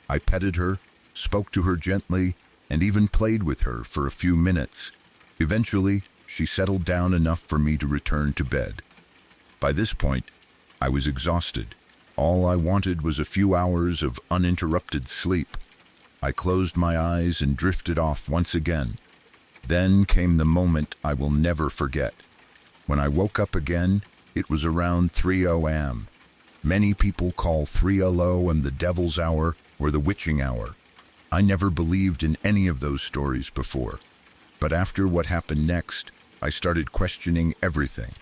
I petted her, spoke to her gently, and even played with her for a few minutes. Eventually, she settled down enough for me to return to bed. By this point, I was exhausted. All I wanted was a few hours of uninterrupted sleep. I closed my eyes and drifted off once again. Then came the moment I will never forget. When I woke up again, it was around 3 a.m. Many people call 3 a.m. the devil's hour or the witching hour. I never believed in any of those stories before. But after what happened next, I started questioning everything.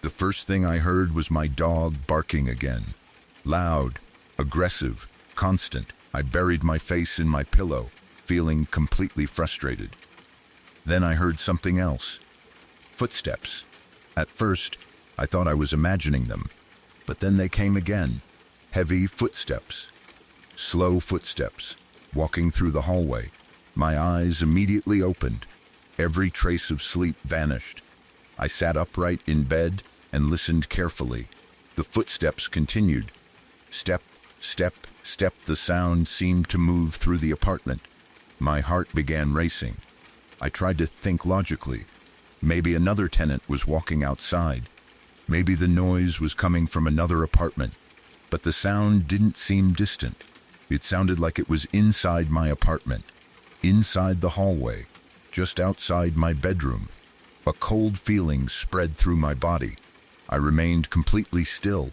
The first thing I heard was my dog barking again. Loud, aggressive, constant. I buried my face in my pillow, feeling completely frustrated. Then I heard something else. Footsteps. At first, I thought I was imagining them, but then they came again. Heavy footsteps. Slow footsteps, walking through the hallway. My eyes immediately opened. Every trace of sleep vanished. I sat upright in bed and listened carefully. The footsteps continued. Step, step, step. The sound seemed to move through the apartment. My heart began racing. I tried to think logically. Maybe another tenant was walking outside. Maybe the noise was coming from another apartment. But the sound didn't seem distant. It sounded like it was inside my apartment, inside the hallway, just outside my bedroom. A cold feeling spread through my body. I remained completely still.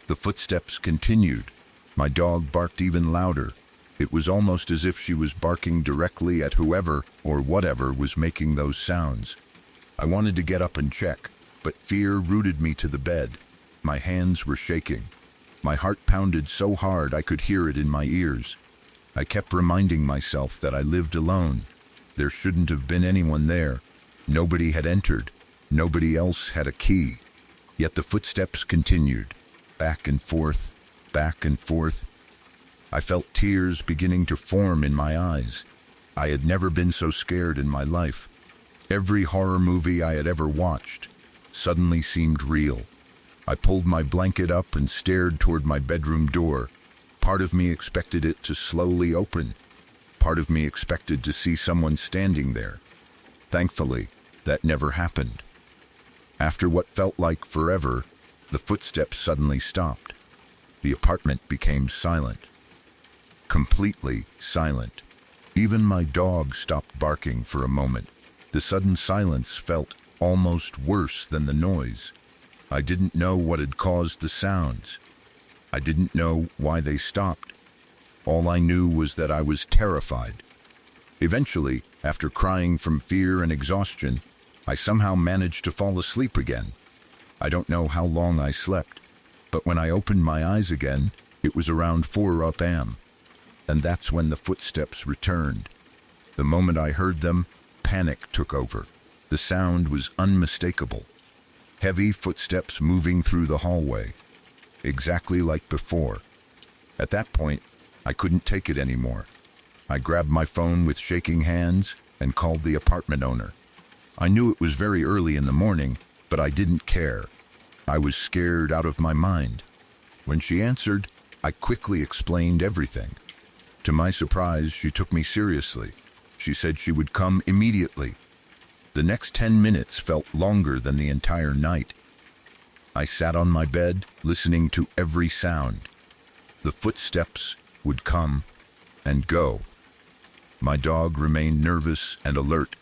The footsteps continued. My dog barked even louder. It was almost as if she was barking directly at whoever or whatever was making those sounds. I wanted to get up and check, but fear rooted me to the bed. My hands were shaking. My heart pounded so hard I could hear it in my ears. I kept reminding myself that I lived alone. There shouldn't have been anyone there. Nobody had entered. Nobody else had a key. Yet the footsteps continued, back and forth, back and forth. I felt tears beginning to form in my eyes. I had never been so scared in my life. Every horror movie I had ever watched suddenly seemed real. I pulled my blanket up and stared toward my bedroom door. Part of me expected it to slowly open. Part of me expected to see someone standing there. Thankfully, that never happened. After what felt like forever, the footsteps suddenly stopped. The apartment became silent. Completely silent. Even my dog stopped barking for a moment. The sudden silence felt almost worse than the noise. I didn't know what had caused the sounds. I didn't know why they stopped. All I knew was that I was terrified. Eventually, after crying from fear and exhaustion, I somehow managed to fall asleep again. I don't know how long I slept, but when I opened my eyes again, it was around 4 a.m. And that's when the footsteps returned. The moment I heard them, panic took over. The sound was unmistakable. Heavy footsteps moving through the hallway, exactly like before. At that point, I couldn't take it anymore. I grabbed my phone with shaking hands and called the apartment owner. I knew it was very early in the morning, but I didn't care. I was scared out of my mind. When she answered, I quickly explained everything. To my surprise, she took me seriously. She said she would come immediately. The next 10 minutes felt longer than the entire night. I sat on my bed, listening to every sound. The footsteps would come and go. My dog remained nervous and alert.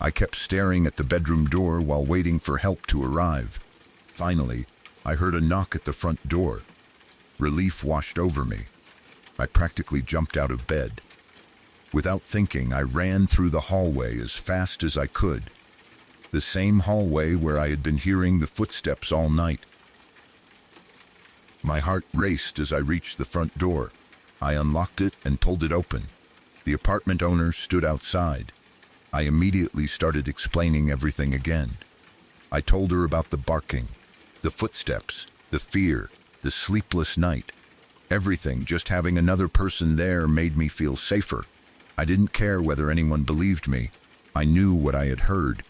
I kept staring at the bedroom door while waiting for help to arrive. Finally, I heard a knock at the front door. Relief washed over me. I practically jumped out of bed. Without thinking, I ran through the hallway as fast as I could. The same hallway where I had been hearing the footsteps all night. My heart raced as I reached the front door. I unlocked it and pulled it open. The apartment owner stood outside. I immediately started explaining everything again. I told her about the barking, the footsteps, the fear, the sleepless night. Everything. Just having another person there made me feel safer. I didn't care whether anyone believed me. I knew what I had heard.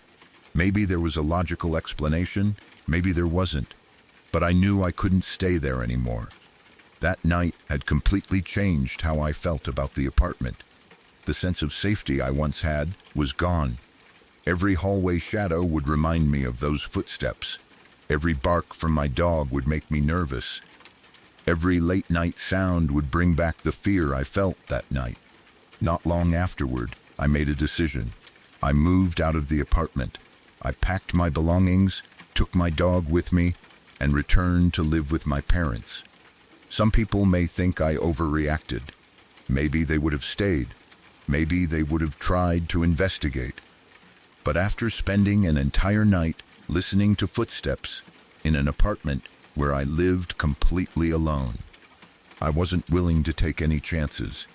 Maybe there was a logical explanation, maybe there wasn't. But I knew I couldn't stay there anymore. That night had completely changed how I felt about the apartment. The sense of safety I once had was gone. Every hallway shadow would remind me of those footsteps. Every bark from my dog would make me nervous. Every late-night sound would bring back the fear I felt that night. Not long afterward, I made a decision. I moved out of the apartment. I packed my belongings, took my dog with me, and returned to live with my parents. Some people may think I overreacted. Maybe they would have stayed. Maybe they would have tried to investigate. But after spending an entire night listening to footsteps in an apartment where I lived completely alone, I wasn't willing to take any chances.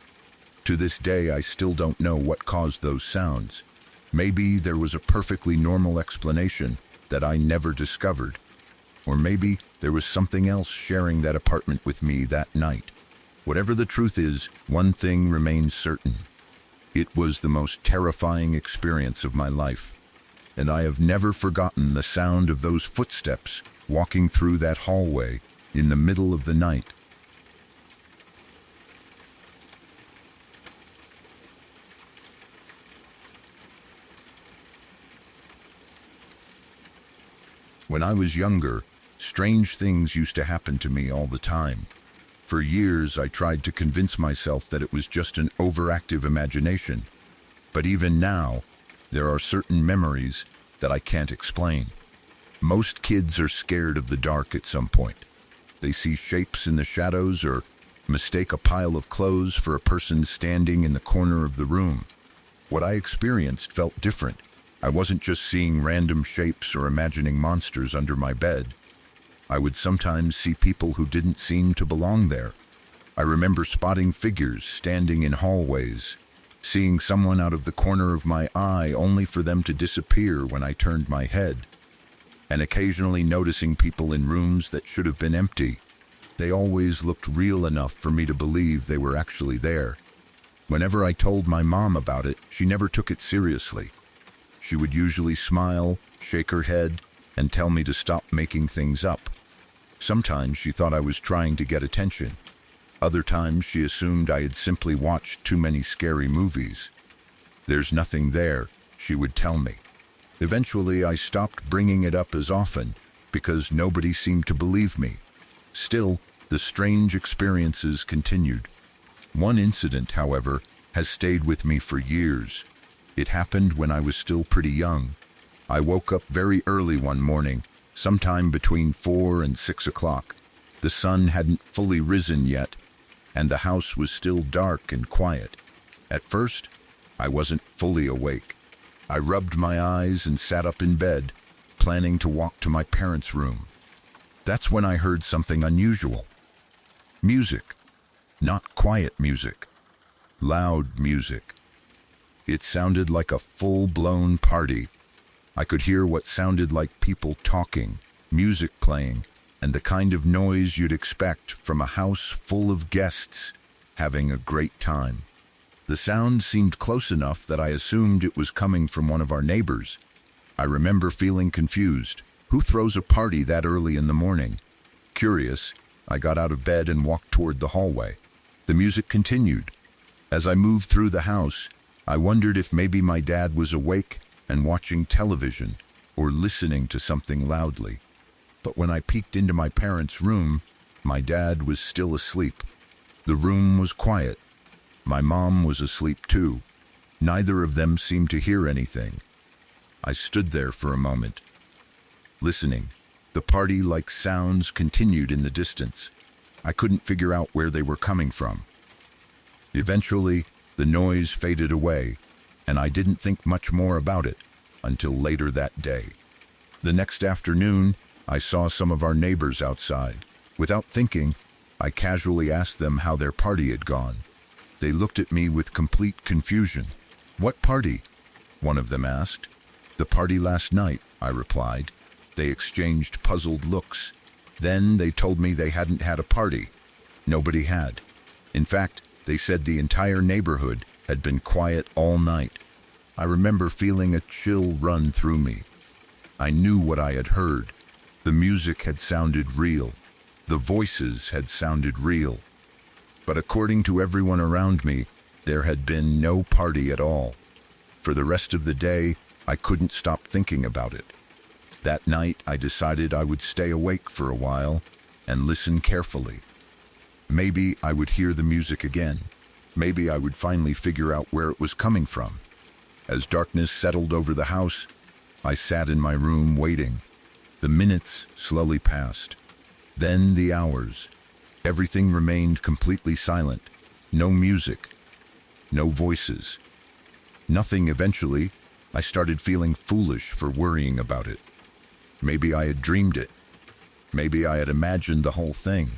To this day, I still don't know what caused those sounds. Maybe there was a perfectly normal explanation that I never discovered. Or maybe there was something else sharing that apartment with me that night. Whatever the truth is, one thing remains certain. It was the most terrifying experience of my life, and I have never forgotten the sound of those footsteps walking through that hallway in the middle of the night. When I was younger, strange things used to happen to me all the time. For years, I tried to convince myself that it was just an overactive imagination. But even now, there are certain memories that I can't explain. Most kids are scared of the dark at some point. They see shapes in the shadows or mistake a pile of clothes for a person standing in the corner of the room. What I experienced felt different. I wasn't just seeing random shapes or imagining monsters under my bed. I would sometimes see people who didn't seem to belong there. I remember spotting figures standing in hallways, seeing someone out of the corner of my eye only for them to disappear when I turned my head, and occasionally noticing people in rooms that should have been empty. They always looked real enough for me to believe they were actually there. Whenever I told my mom about it, she never took it seriously. She would usually smile, shake her head, and tell me to stop making things up. Sometimes she thought I was trying to get attention. Other times she assumed I had simply watched too many scary movies. "There's nothing there," she would tell me. Eventually, I stopped bringing it up as often because nobody seemed to believe me. Still, the strange experiences continued. One incident, however, has stayed with me for years. It happened when I was still pretty young. I woke up very early one morning, sometime between 4 and 6 o'clock. The sun hadn't fully risen yet, and the house was still dark and quiet. At first, I wasn't fully awake. I rubbed my eyes and sat up in bed, planning to walk to my parents' room. That's when I heard something unusual. Music. Not quiet music. Loud music. It sounded like a full-blown party. I could hear what sounded like people talking, music playing, and the kind of noise you'd expect from a house full of guests having a great time. The sound seemed close enough that I assumed it was coming from one of our neighbors. I remember feeling confused. Who throws a party that early in the morning? Curious, I got out of bed and walked toward the hallway. The music continued. As I moved through the house, I wondered if maybe my dad was awake and watching television or listening to something loudly. But when I peeked into my parents' room, my dad was still asleep. The room was quiet. My mom was asleep too. Neither of them seemed to hear anything. I stood there for a moment, listening. The party-like sounds continued in the distance. I couldn't figure out where they were coming from. Eventually, the noise faded away, and I didn't think much more about it until later that day. The next afternoon, I saw some of our neighbors outside. Without thinking, I casually asked them how their party had gone. They looked at me with complete confusion. "What party?" one of them asked. "The party last night," I replied. They exchanged puzzled looks. Then they told me they hadn't had a party. Nobody had. In fact, they said the entire neighborhood had been quiet all night. I remember feeling a chill run through me. I knew what I had heard. The music had sounded real. The voices had sounded real. But according to everyone around me, there had been no party at all. For the rest of the day, I couldn't stop thinking about it. That night, I decided I would stay awake for a while and listen carefully. Maybe I would hear the music again. Maybe I would finally figure out where it was coming from. As darkness settled over the house, I sat in my room waiting. The minutes slowly passed. Then the hours. Everything remained completely silent. No music. No voices. Nothing. Eventually, I started feeling foolish for worrying about it. Maybe I had dreamed it. Maybe I had imagined the whole thing.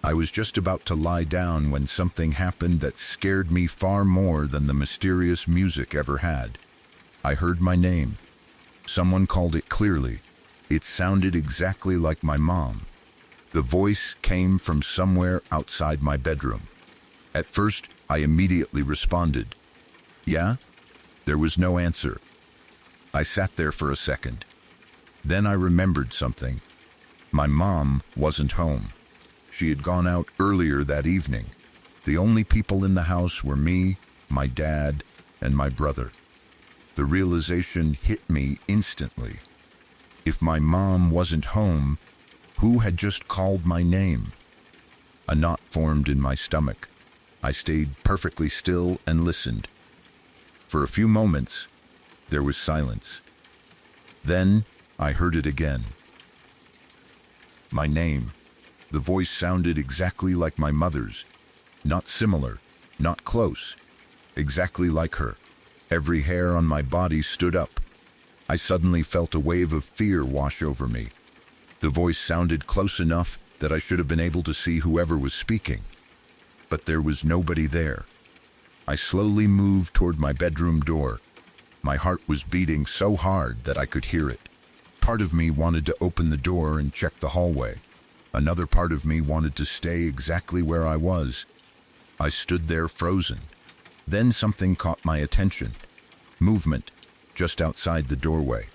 I was just about to lie down when something happened that scared me far more than the mysterious music ever had. I heard my name. Someone called it clearly. It sounded exactly like my mom. The voice came from somewhere outside my bedroom. At first, I immediately responded. Yeah? There was no answer. I sat there for a second. Then I remembered something. My mom wasn't home. She had gone out earlier that evening. The only people in the house were me, my dad, and my brother. The realization hit me instantly. If my mom wasn't home, who had just called my name? A knot formed in my stomach. I stayed perfectly still and listened. For a few moments, there was silence. Then I heard it again. My name. The voice sounded exactly like my mother's. Not similar, not close. Exactly like her. Every hair on my body stood up. I suddenly felt a wave of fear wash over me. The voice sounded close enough that I should have been able to see whoever was speaking. But there was nobody there. I slowly moved toward my bedroom door. My heart was beating so hard that I could hear it. Part of me wanted to open the door and check the hallway. Another part of me wanted to stay exactly where I was. I stood there frozen. Then something caught my attention. Movement, just outside the doorway.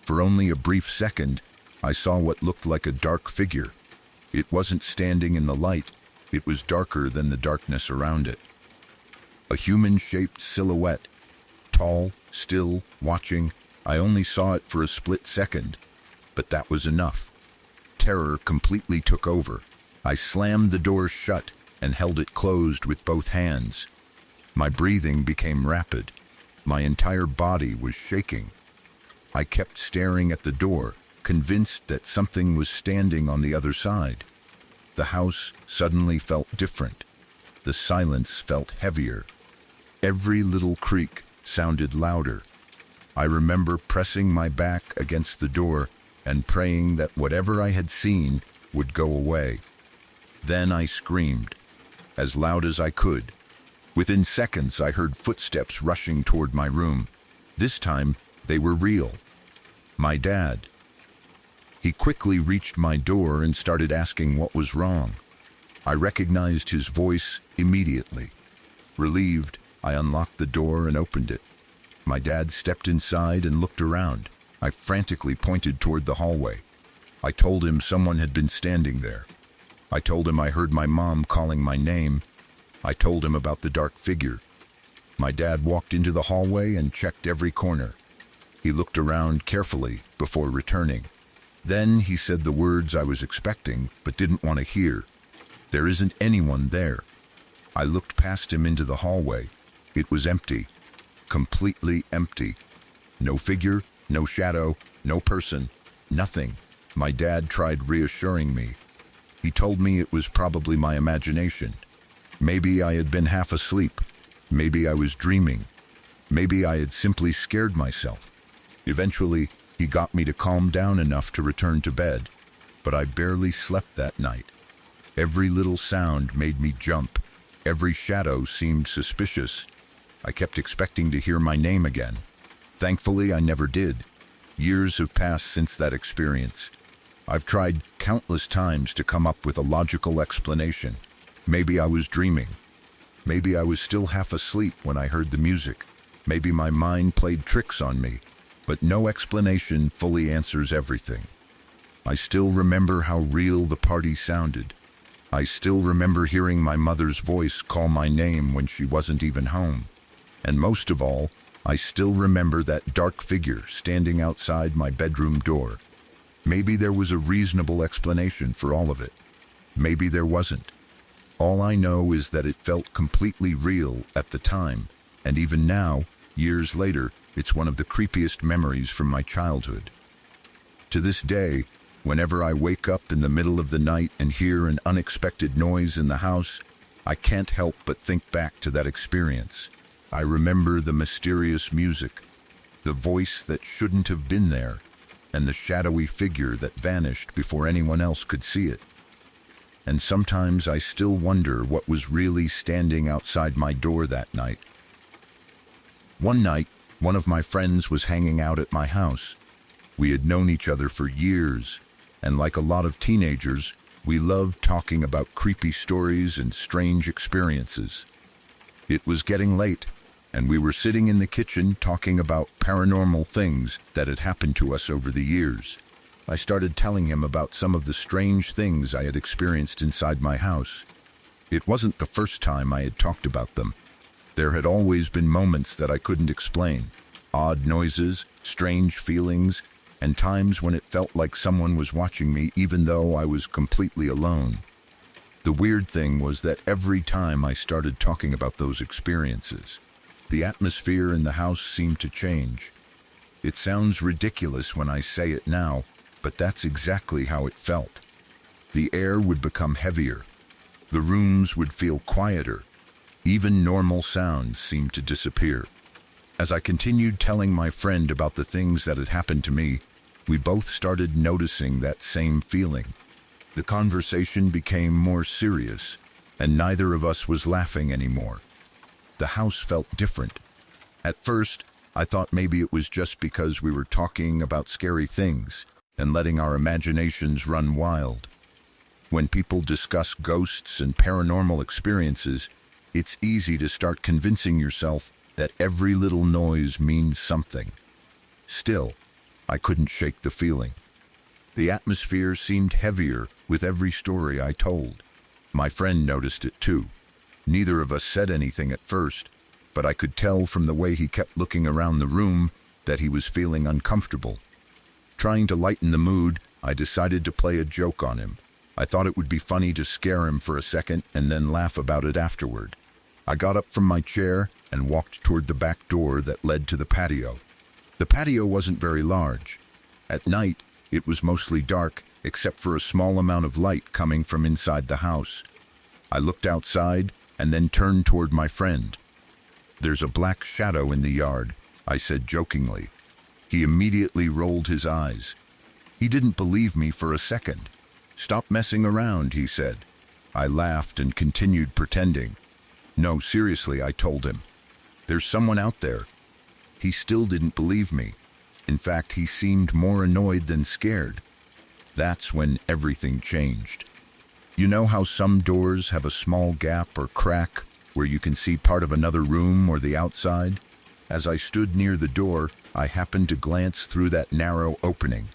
For only a brief second, I saw what looked like a dark figure. It wasn't standing in the light. It was darker than the darkness around it. A human-shaped silhouette. Tall, still, watching. I only saw it for a split second, but that was enough. Terror completely took over. I slammed the door shut and held it closed with both hands. My breathing became rapid. My entire body was shaking. I kept staring at the door, convinced that something was standing on the other side. The house suddenly felt different. The silence felt heavier. Every little creak sounded louder. I remember pressing my back against the door and praying that whatever I had seen would go away. Then I screamed, as loud as I could. Within seconds, I heard footsteps rushing toward my room. This time, they were real. My dad. He quickly reached my door and started asking what was wrong. I recognized his voice immediately. Relieved, I unlocked the door and opened it. My dad stepped inside and looked around. I frantically pointed toward the hallway. I told him someone had been standing there. I told him I heard my mom calling my name. I told him about the dark figure. My dad walked into the hallway and checked every corner. He looked around carefully before returning. Then he said the words I was expecting but didn't want to hear. There isn't anyone there. I looked past him into the hallway. It was empty. Completely empty. No figure, no shadow, no person, nothing. My dad tried reassuring me. He told me it was probably my imagination. Maybe I had been half asleep. Maybe I was dreaming. Maybe I had simply scared myself. Eventually, he got me to calm down enough to return to bed, but I barely slept that night. Every little sound made me jump. Every shadow seemed suspicious. I kept expecting to hear my name again. Thankfully, I never did. Years have passed since that experience. I've tried countless times to come up with a logical explanation. Maybe I was dreaming. Maybe I was still half asleep when I heard the music. Maybe my mind played tricks on me. But no explanation fully answers everything. I still remember how real the party sounded. I still remember hearing my mother's voice call my name when she wasn't even home. And most of all, I still remember that dark figure standing outside my bedroom door. Maybe there was a reasonable explanation for all of it. Maybe there wasn't. All I know is that it felt completely real at the time, and even now, years later, it's one of the creepiest memories from my childhood. To this day, whenever I wake up in the middle of the night and hear an unexpected noise in the house, I can't help but think back to that experience. I remember the mysterious music, the voice that shouldn't have been there, and the shadowy figure that vanished before anyone else could see it. And sometimes I still wonder what was really standing outside my door that night. One night, one of my friends was hanging out at my house. We had known each other for years, and like a lot of teenagers, we loved talking about creepy stories and strange experiences. It was getting late, and we were sitting in the kitchen talking about paranormal things that had happened to us over the years. I started telling him about some of the strange things I had experienced inside my house. It wasn't the first time I had talked about them. There had always been moments that I couldn't explain. Odd noises, strange feelings, and times when it felt like someone was watching me even though I was completely alone. The weird thing was that every time I started talking about those experiences, the atmosphere in the house seemed to change. It sounds ridiculous when I say it now, but that's exactly how it felt. The air would become heavier. The rooms would feel quieter. Even normal sounds seemed to disappear. As I continued telling my friend about the things that had happened to me, we both started noticing that same feeling. The conversation became more serious, and neither of us was laughing anymore. The house felt different. At first, I thought maybe it was just because we were talking about scary things and letting our imaginations run wild. When people discuss ghosts and paranormal experiences, it's easy to start convincing yourself that every little noise means something. Still, I couldn't shake the feeling. The atmosphere seemed heavier with every story I told. My friend noticed it too. Neither of us said anything at first, but I could tell from the way he kept looking around the room that he was feeling uncomfortable. Trying to lighten the mood, I decided to play a joke on him. I thought it would be funny to scare him for a second and then laugh about it afterward. I got up from my chair and walked toward the back door that led to the patio. The patio wasn't very large. At night, it was mostly dark, except for a small amount of light coming from inside the house. I looked outside and then turned toward my friend. "There's a black shadow in the yard," I said jokingly. He immediately rolled his eyes. He didn't believe me for a second. "Stop messing around," he said. I laughed and continued pretending. "No, seriously," I told him. "There's someone out there." He still didn't believe me. In fact, he seemed more annoyed than scared. That's when everything changed. You know how some doors have a small gap or crack where you can see part of another room or the outside? As I stood near the door, I happened to glance through that narrow opening.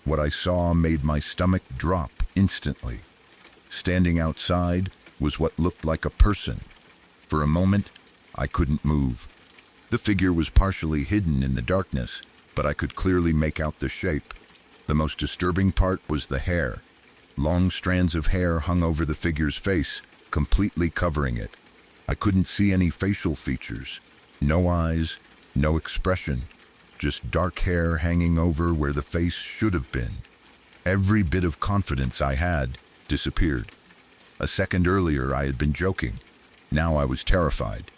What I saw made my stomach drop instantly. Standing outside was what looked like a person. For a moment, I couldn't move. The figure was partially hidden in the darkness, but I could clearly make out the shape. The most disturbing part was the hair. Long strands of hair hung over the figure's face, completely covering it. I couldn't see any facial features. No eyes, no expression. Just dark hair hanging over where the face should have been. Every bit of confidence I had disappeared. A second earlier I had been joking. Now I was terrified.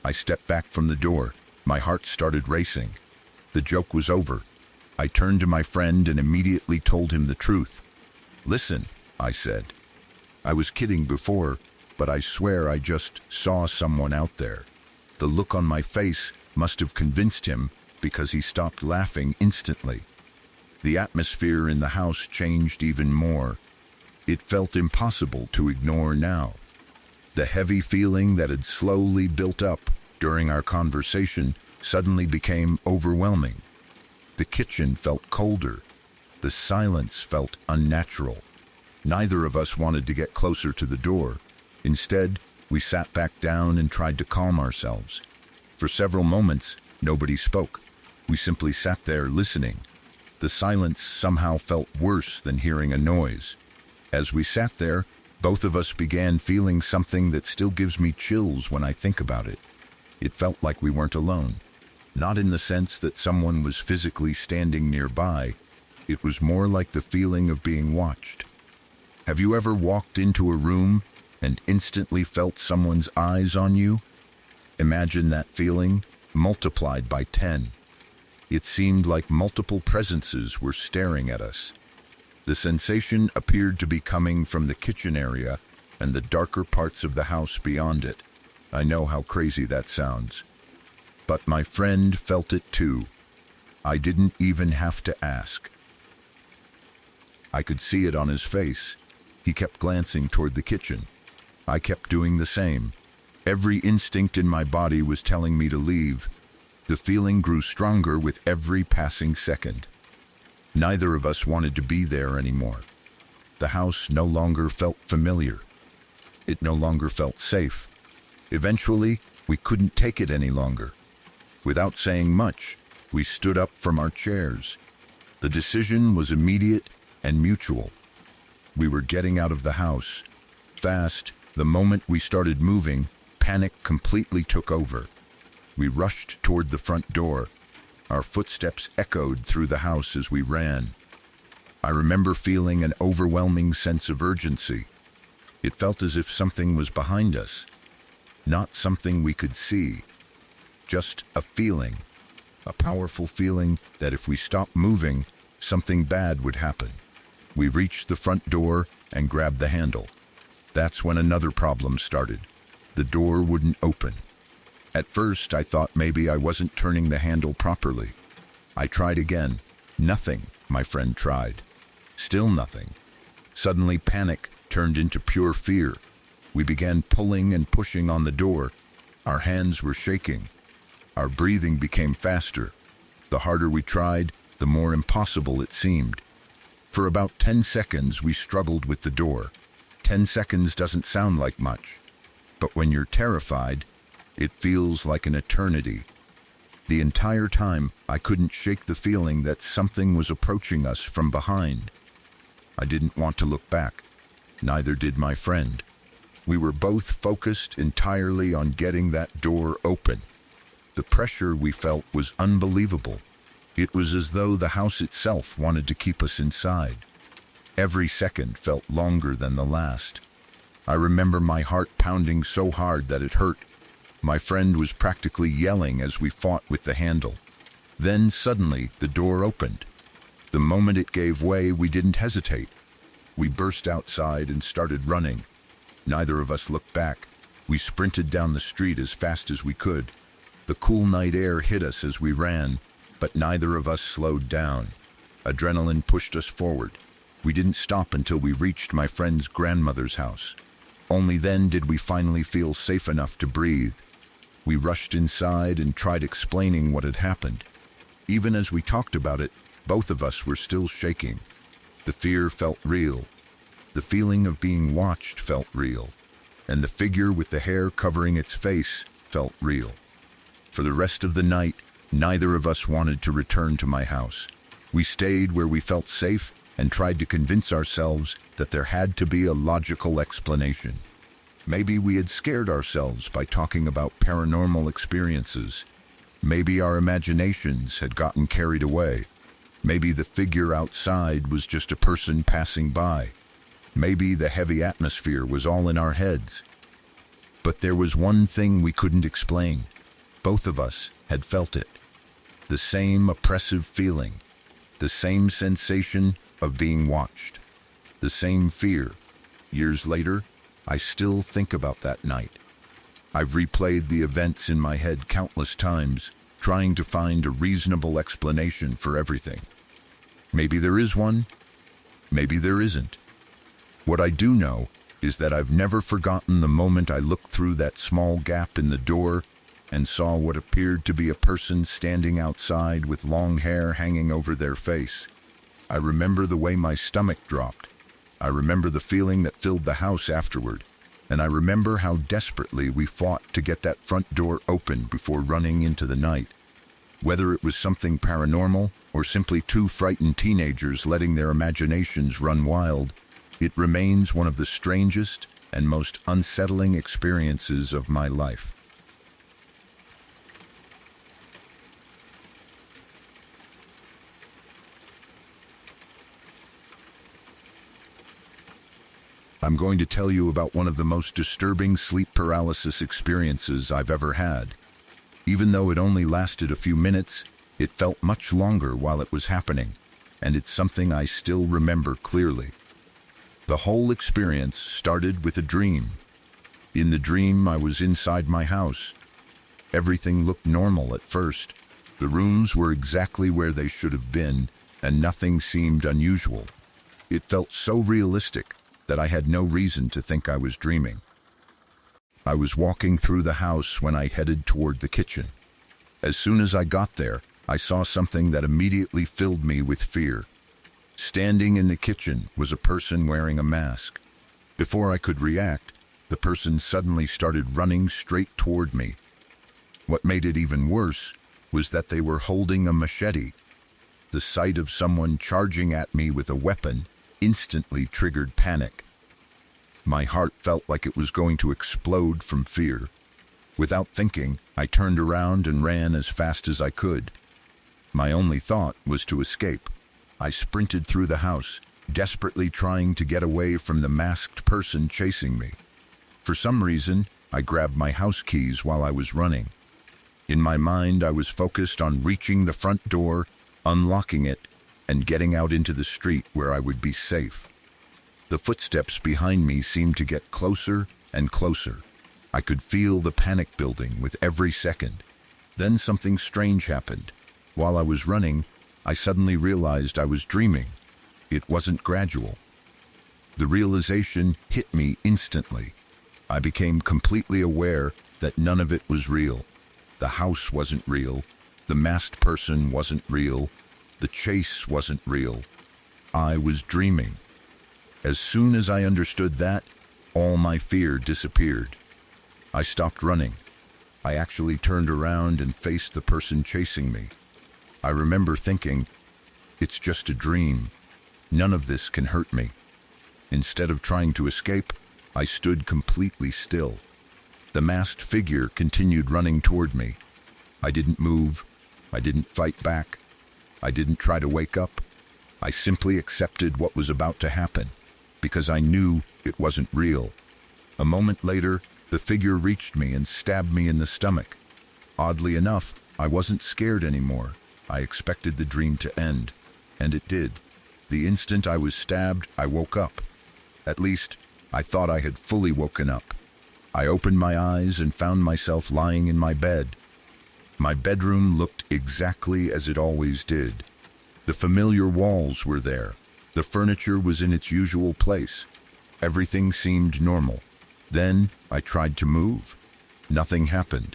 I stepped back from the door. My heart started racing. The joke was over. I turned to my friend and immediately told him the truth. "Listen," I said. "I was kidding before, but I swear I just saw someone out there." The look on my face must have convinced him because he stopped laughing instantly. The atmosphere in the house changed even more. It felt impossible to ignore now. The heavy feeling that had slowly built up during our conversation suddenly became overwhelming. The kitchen felt colder. The silence felt unnatural. Neither of us wanted to get closer to the door. Instead, we sat back down and tried to calm ourselves. For several moments, Nobody spoke. We simply sat there listening. The silence somehow felt worse than hearing a noise. As we sat there, both of us began feeling something that still gives me chills when I think about it. It felt like we weren't alone. Not in the sense that someone was physically standing nearby. It was more like the feeling of being watched. Have you ever walked into a room and instantly felt someone's eyes on you? Imagine that feeling multiplied by 10. It seemed like multiple presences were staring at us. The sensation appeared to be coming from the kitchen area and the darker parts of the house beyond it. I know how crazy that sounds. But my friend felt it too. I didn't even have to ask. I could see it on his face. He kept glancing toward the kitchen. I kept doing the same. Every instinct in my body was telling me to leave. The feeling grew stronger with every passing second. Neither of us wanted to be there anymore. The house no longer felt familiar. It no longer felt safe. Eventually, we couldn't take it any longer. Without saying much, we stood up from our chairs. The decision was immediate and mutual. We were getting out of the house. Fast, the moment we started moving, panic completely took over. We rushed toward the front door. Our footsteps echoed through the house as we ran. I remember feeling an overwhelming sense of urgency. It felt as if something was behind us. Not something we could see. Just a feeling. A powerful feeling that if we stopped moving, something bad would happen. We reached the front door and grabbed the handle. That's when another problem started. The door wouldn't open. At first, I thought maybe I wasn't turning the handle properly. I tried again. Nothing, my friend tried. Still nothing. Suddenly, panic turned into pure fear. We began pulling and pushing on the door. Our hands were shaking. Our breathing became faster. The harder we tried, the more impossible it seemed. For about 10 seconds, we struggled with the door. 10 seconds doesn't sound like much. But when you're terrified, it feels like an eternity. The entire time, I couldn't shake the feeling that something was approaching us from behind. I didn't want to look back. Neither did my friend. We were both focused entirely on getting that door open. The pressure we felt was unbelievable. It was as though the house itself wanted to keep us inside. Every second felt longer than the last. I remember my heart pounding so hard that it hurt. My friend was practically yelling as we fought with the handle. Then suddenly the door opened. The moment it gave way, we didn't hesitate. We burst outside and started running. Neither of us looked back. We sprinted down the street as fast as we could. The cool night air hit us as we ran, but neither of us slowed down. Adrenaline pushed us forward. We didn't stop until we reached my friend's grandmother's house. Only then did we finally feel safe enough to breathe. We rushed inside and tried explaining what had happened. Even as we talked about it, both of us were still shaking. The fear felt real. The feeling of being watched felt real. And the figure with the hair covering its face felt real. For the rest of the night, neither of us wanted to return to my house. We stayed where we felt safe and tried to convince ourselves that there had to be a logical explanation. Maybe we had scared ourselves by talking about paranormal experiences. Maybe our imaginations had gotten carried away. Maybe the figure outside was just a person passing by. Maybe the heavy atmosphere was all in our heads. But there was one thing we couldn't explain. Both of us had felt it. The same oppressive feeling. The same sensation of being watched. The same fear. Years later, I still think about that night. I've replayed the events in my head countless times, trying to find a reasonable explanation for everything. Maybe there is one, maybe there isn't. What I do know is that I've never forgotten the moment I looked through that small gap in the door and saw what appeared to be a person standing outside with long hair hanging over their face. I remember the way my stomach dropped. I remember the feeling that filled the house afterward. And I remember how desperately we fought to get that front door open before running into the night. Whether it was something paranormal or simply two frightened teenagers letting their imaginations run wild, it remains one of the strangest and most unsettling experiences of my life. I'm going to tell you about one of the most disturbing sleep paralysis experiences I've ever had. Even though it only lasted a few minutes, it felt much longer while it was happening, and it's something I still remember clearly. The whole experience started with a dream. In the dream, I was inside my house. Everything looked normal at first. The rooms were exactly where they should have been, and nothing seemed unusual. It felt so realistic that I had no reason to think I was dreaming. I was walking through the house when I headed toward the kitchen. As soon as I got there, I saw something that immediately filled me with fear. Standing in the kitchen was a person wearing a mask. Before I could react, the person suddenly started running straight toward me. What made it even worse was that they were holding a machete. The sight of someone charging at me with a weapon instantly triggered panic. My heart felt like it was going to explode from fear. Without thinking, I turned around and ran as fast as I could. My only thought was to escape. I sprinted through the house, desperately trying to get away from the masked person chasing me. For some reason, I grabbed my house keys while I was running. In my mind, I was focused on reaching the front door, unlocking it, and getting out into the street where I would be safe. The footsteps behind me seemed to get closer and closer. I could feel the panic building with every second. Then something strange happened. While I was running, I suddenly realized I was dreaming. It wasn't gradual. The realization hit me instantly. I became completely aware that none of it was real. The house wasn't real. The masked person wasn't real. The chase wasn't real. I was dreaming. As soon as I understood that, all my fear disappeared. I stopped running. I actually turned around and faced the person chasing me. I remember thinking, it's just a dream. None of this can hurt me. Instead of trying to escape, I stood completely still. The masked figure continued running toward me. I didn't move. I didn't fight back. I didn't try to wake up. I simply accepted what was about to happen, because I knew it wasn't real. A moment later, the figure reached me and stabbed me in the stomach. Oddly enough, I wasn't scared anymore. I expected the dream to end, and it did. The instant I was stabbed, I woke up. At least, I thought I had fully woken up. I opened my eyes and found myself lying in my bed. My bedroom looked exactly as it always did. The familiar walls were there. The furniture was in its usual place. Everything seemed normal. Then I tried to move. Nothing happened.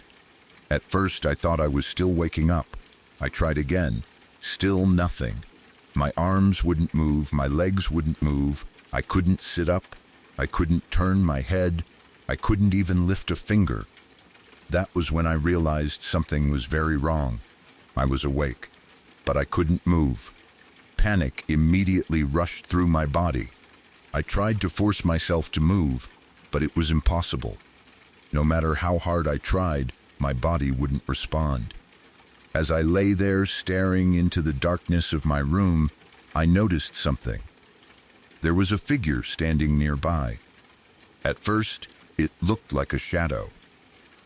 At first I thought I was still waking up. I tried again. Still nothing. My arms wouldn't move, my legs wouldn't move. I couldn't sit up. I couldn't turn my head. I couldn't even lift a finger. That was when I realized something was very wrong. I was awake, but I couldn't move. Panic immediately rushed through my body. I tried to force myself to move, but it was impossible. No matter how hard I tried, my body wouldn't respond. As I lay there staring into the darkness of my room, I noticed something. There was a figure standing nearby. At first, it looked like a shadow.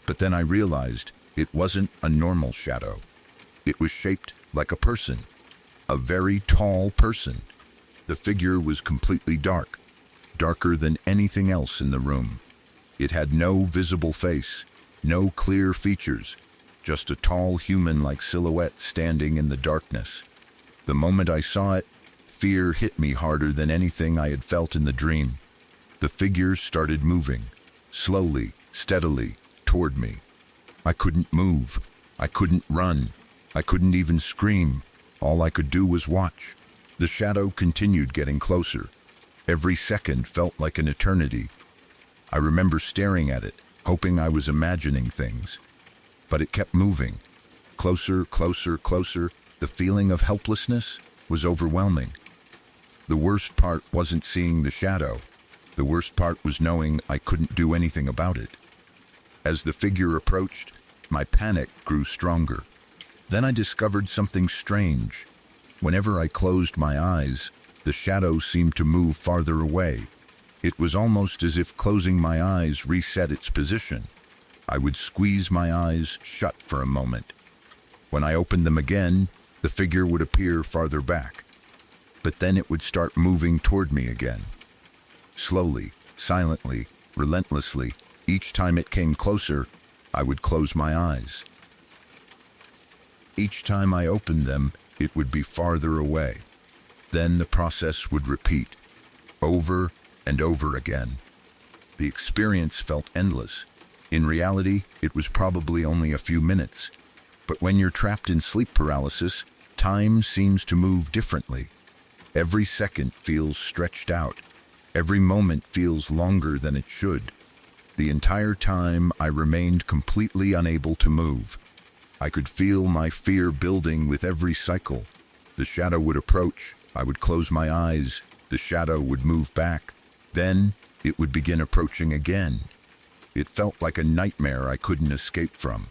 But then I realized it wasn't a normal shadow. It was shaped like a person, a very tall person. The figure was completely dark, darker than anything else in the room. It had no visible face, no clear features, just a tall human-like silhouette standing in the darkness. The moment I saw it, fear hit me harder than anything I had felt in the dream. The figure started moving, slowly, steadily, toward me. I couldn't move. I couldn't run. I couldn't even scream. All I could do was watch. The shadow continued getting closer. Every second felt like an eternity. I remember staring at it, hoping I was imagining things. But it kept moving. Closer, closer, closer. The feeling of helplessness was overwhelming. The worst part wasn't seeing the shadow. The worst part was knowing I couldn't do anything about it. As the figure approached, my panic grew stronger. Then I discovered something strange. Whenever I closed my eyes, the shadow seemed to move farther away. It was almost as if closing my eyes reset its position. I would squeeze my eyes shut for a moment. When I opened them again, the figure would appear farther back. But then it would start moving toward me again. Slowly, silently, relentlessly, each time it came closer, I would close my eyes. Each time I opened them, it would be farther away. Then the process would repeat, over and over again. The experience felt endless. In reality, it was probably only a few minutes. But when you're trapped in sleep paralysis, time seems to move differently. Every second feels stretched out. Every moment feels longer than it should. The entire time, I remained completely unable to move. I could feel my fear building with every cycle. The shadow would approach, I would close my eyes, the shadow would move back. Then, it would begin approaching again. It felt like a nightmare I couldn't escape from.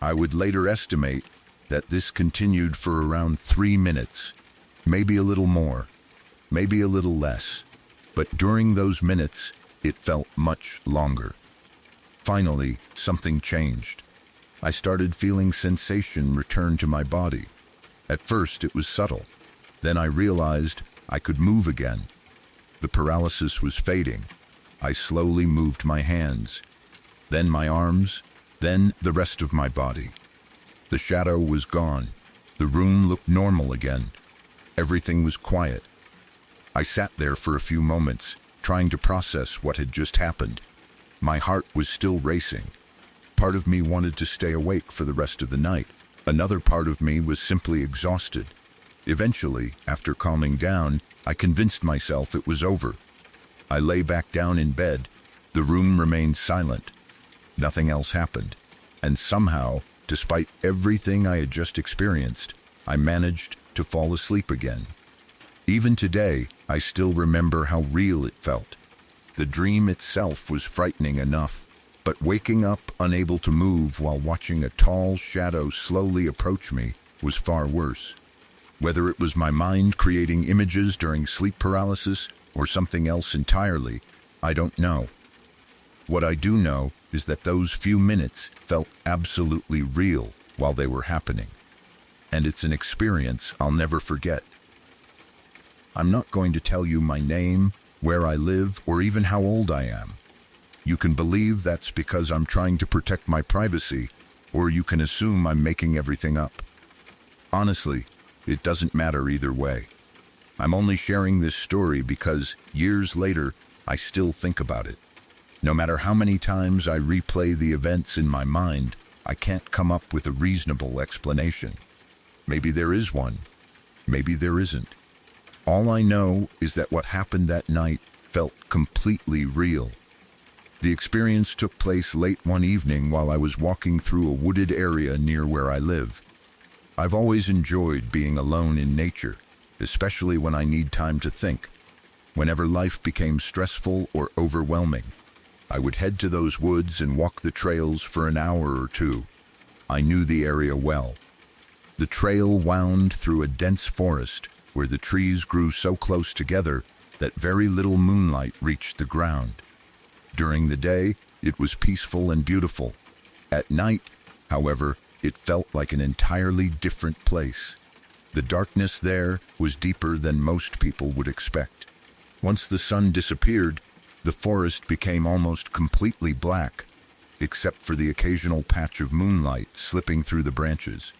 I would later estimate that this continued for around 3 minutes, maybe a little more, maybe a little less. But during those minutes, it felt much longer. Finally, something changed. I started feeling sensation return to my body. At first, it was subtle. Then I realized I could move again. The paralysis was fading. I slowly moved my hands, then my arms, then the rest of my body. The shadow was gone. The room looked normal again. Everything was quiet. I sat there for a few moments, trying to process what had just happened. My heart was still racing. Part of me wanted to stay awake for the rest of the night. Another part of me was simply exhausted. Eventually, after calming down, I convinced myself it was over. I lay back down in bed. The room remained silent. Nothing else happened. And somehow, despite everything I had just experienced, I managed to fall asleep again. Even today, I still remember how real it felt. The dream itself was frightening enough, but waking up unable to move while watching a tall shadow slowly approach me was far worse. Whether it was my mind creating images during sleep paralysis or something else entirely, I don't know. What I do know is that those few minutes felt absolutely real while they were happening. And it's an experience I'll never forget. I'm not going to tell you my name, where I live, or even how old I am. You can believe that's because I'm trying to protect my privacy, or you can assume I'm making everything up. Honestly, it doesn't matter either way. I'm only sharing this story because, years later, I still think about it. No matter how many times I replay the events in my mind, I can't come up with a reasonable explanation. Maybe there is one. Maybe there isn't. All I know is that what happened that night felt completely real. The experience took place late one evening while I was walking through a wooded area near where I live. I've always enjoyed being alone in nature, especially when I need time to think. Whenever life became stressful or overwhelming, I would head to those woods and walk the trails for an hour or two. I knew the area well. The trail wound through a dense forest where the trees grew so close together that very little moonlight reached the ground. During the day, it was peaceful and beautiful. At night, however, it felt like an entirely different place. The darkness there was deeper than most people would expect. Once the sun disappeared, the forest became almost completely black, except for the occasional patch of moonlight slipping through the branches.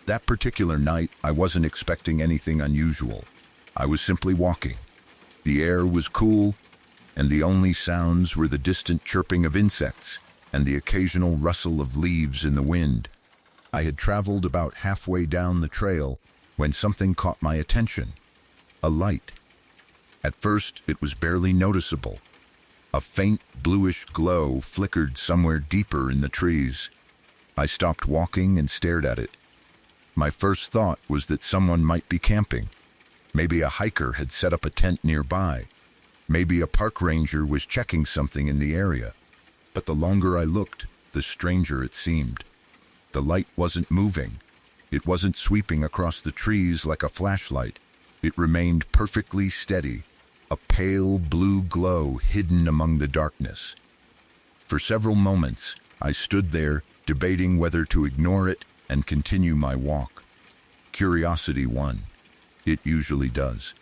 That particular night, I wasn't expecting anything unusual. I was simply walking. The air was cool, and the only sounds were the distant chirping of insects and the occasional rustle of leaves in the wind. I had traveled about halfway down the trail when something caught my attention. A light. At first, it was barely noticeable. A faint bluish glow flickered somewhere deeper in the trees. I stopped walking and stared at it. My first thought was that someone might be camping. Maybe a hiker had set up a tent nearby. Maybe a park ranger was checking something in the area. But the longer I looked, the stranger it seemed. The light wasn't moving. It wasn't sweeping across the trees like a flashlight. It remained perfectly steady, a pale blue glow hidden among the darkness. For several moments, I stood there, debating whether to ignore it and continue my walk. Curiosity won. It usually does.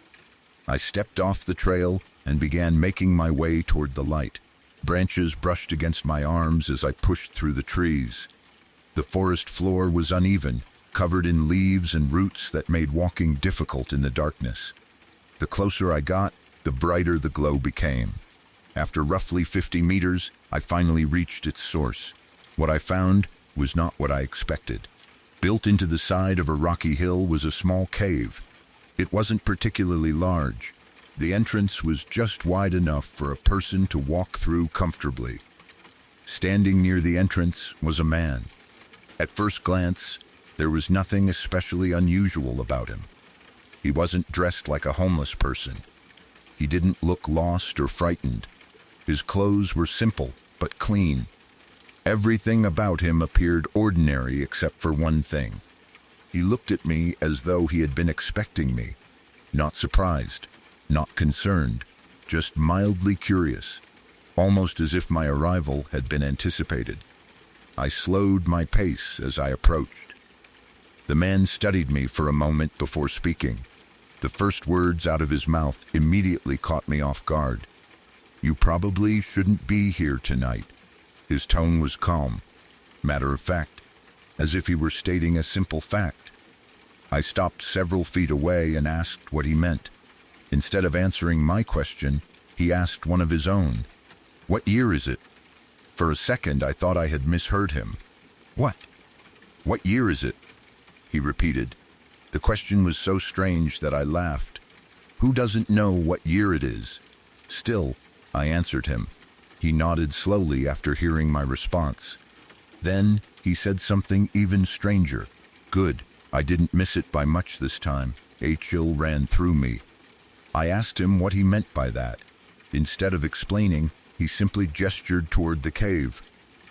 I stepped off the trail and began making my way toward the light. Branches brushed against my arms as I pushed through the trees. The forest floor was uneven, covered in leaves and roots that made walking difficult in the darkness. The closer I got, the brighter the glow became. After roughly 50 meters, I finally reached its source. What I found was not what I expected. Built into the side of a rocky hill was a small cave. It wasn't particularly large. The entrance was just wide enough for a person to walk through comfortably. Standing near the entrance was a man. At first glance, there was nothing especially unusual about him. He wasn't dressed like a homeless person. He didn't look lost or frightened. His clothes were simple but clean. Everything about him appeared ordinary except for one thing. He looked at me as though he had been expecting me. Not surprised, not concerned, just mildly curious, almost as if my arrival had been anticipated. I slowed my pace as I approached. The man studied me for a moment before speaking. The first words out of his mouth immediately caught me off guard. "You probably shouldn't be here tonight." His tone was calm, matter of fact, as if he were stating a simple fact. I stopped several feet away and asked what he meant. Instead of answering my question, he asked one of his own. "What year is it?" For a second, I thought I had misheard him. "What? What year is it?" he repeated. The question was so strange that I laughed. Who doesn't know what year it is? Still, I answered him. He nodded slowly after hearing my response. Then he said something even stranger. Good, I didn't miss it by much this time. A chill ran through me. I asked him what he meant by that. Instead of explaining, he simply gestured toward the cave.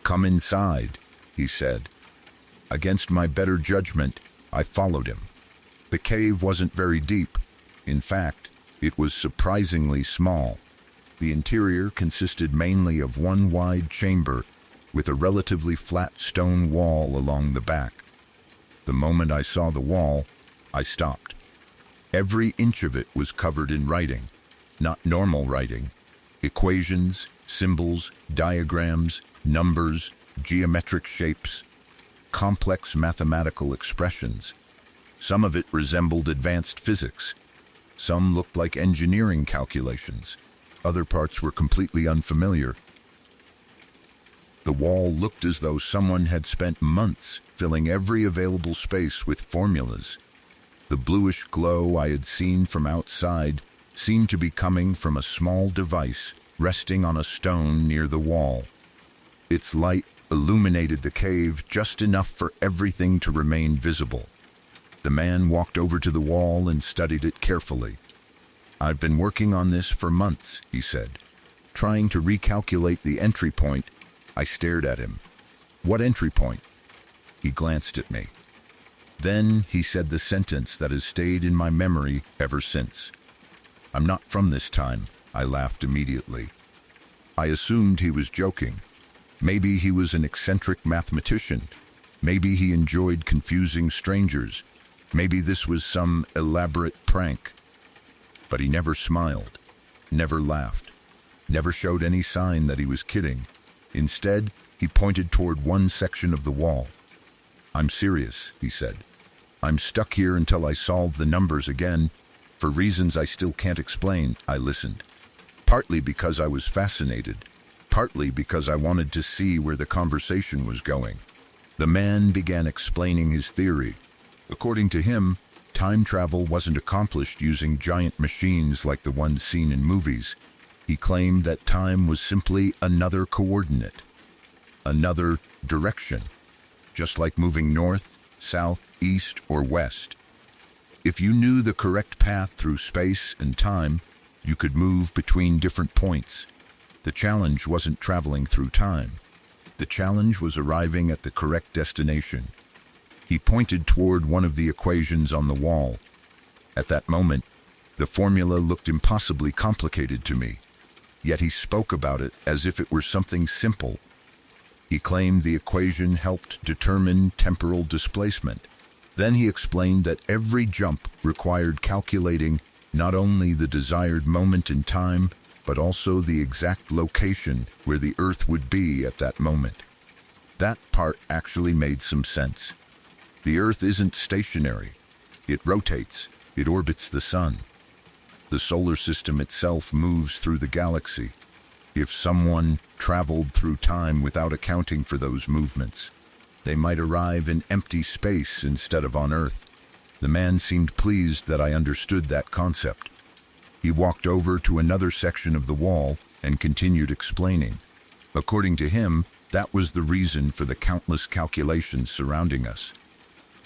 "Come inside," he said. Against my better judgment, I followed him. The cave wasn't very deep. In fact, it was surprisingly small. The interior consisted mainly of one wide chamber with a relatively flat stone wall along the back. The moment I saw the wall, I stopped. Every inch of it was covered in writing, not normal writing. Equations, symbols, diagrams, numbers, geometric shapes, complex mathematical expressions. Some of it resembled advanced physics. Some looked like engineering calculations. Other parts were completely unfamiliar. The wall looked as though someone had spent months filling every available space with formulas. The bluish glow I had seen from outside seemed to be coming from a small device resting on a stone near the wall. Its light illuminated the cave just enough for everything to remain visible. The man walked over to the wall and studied it carefully. "I've been working on this for months," he said. Trying to recalculate the entry point, I stared at him. "What entry point?" He glanced at me. Then he said the sentence that has stayed in my memory ever since. "I'm not from this time," I laughed immediately. I assumed he was joking. Maybe he was an eccentric mathematician. Maybe he enjoyed confusing strangers. Maybe this was some elaborate prank. But he never smiled, never laughed, never showed any sign that he was kidding. Instead, he pointed toward one section of the wall. "I'm serious," he said. "I'm stuck here until I solve the numbers again, for reasons I still can't explain." I listened, partly because I was fascinated, partly because I wanted to see where the conversation was going. The man began explaining his theory. According to him, time travel wasn't accomplished using giant machines like the ones seen in movies. He claimed that time was simply another coordinate, another direction. just like moving north, south, east, or west. If you knew the correct path through space and time, you could move between different points. The challenge wasn't traveling through time. The challenge was arriving at the correct destination. He pointed toward one of the equations on the wall. At that moment, the formula looked impossibly complicated to me, yet he spoke about it as if it were something simple. He claimed the equation helped determine temporal displacement. Then he explained that every jump required calculating not only the desired moment in time, but also the exact location where the Earth would be at that moment. That part actually made some sense. The Earth isn't stationary. It rotates. It orbits the sun. The solar system itself moves through the galaxy. If someone traveled through time without accounting for those movements, they might arrive in empty space instead of on Earth. The man seemed pleased that I understood that concept. He walked over to another section of the wall and continued explaining. According to him, that was the reason for the countless calculations surrounding us.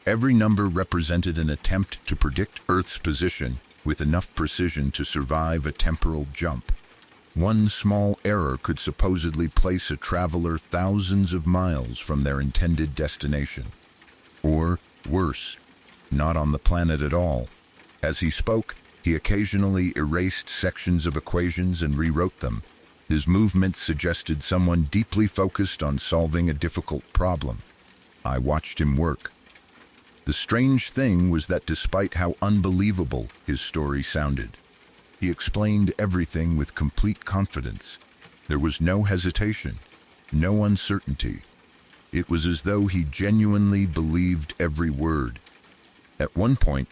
Every number represented an attempt to predict Earth's position with enough precision to survive a temporal jump. One small error could supposedly place a traveler thousands of miles from their intended destination. Or, worse, not on the planet at all. As he spoke, he occasionally erased sections of equations and rewrote them. His movements suggested someone deeply focused on solving a difficult problem. I watched him work. The strange thing was that despite how unbelievable his story sounded, he explained everything with complete confidence. There was no hesitation, no uncertainty. It was as though he genuinely believed every word. At one point,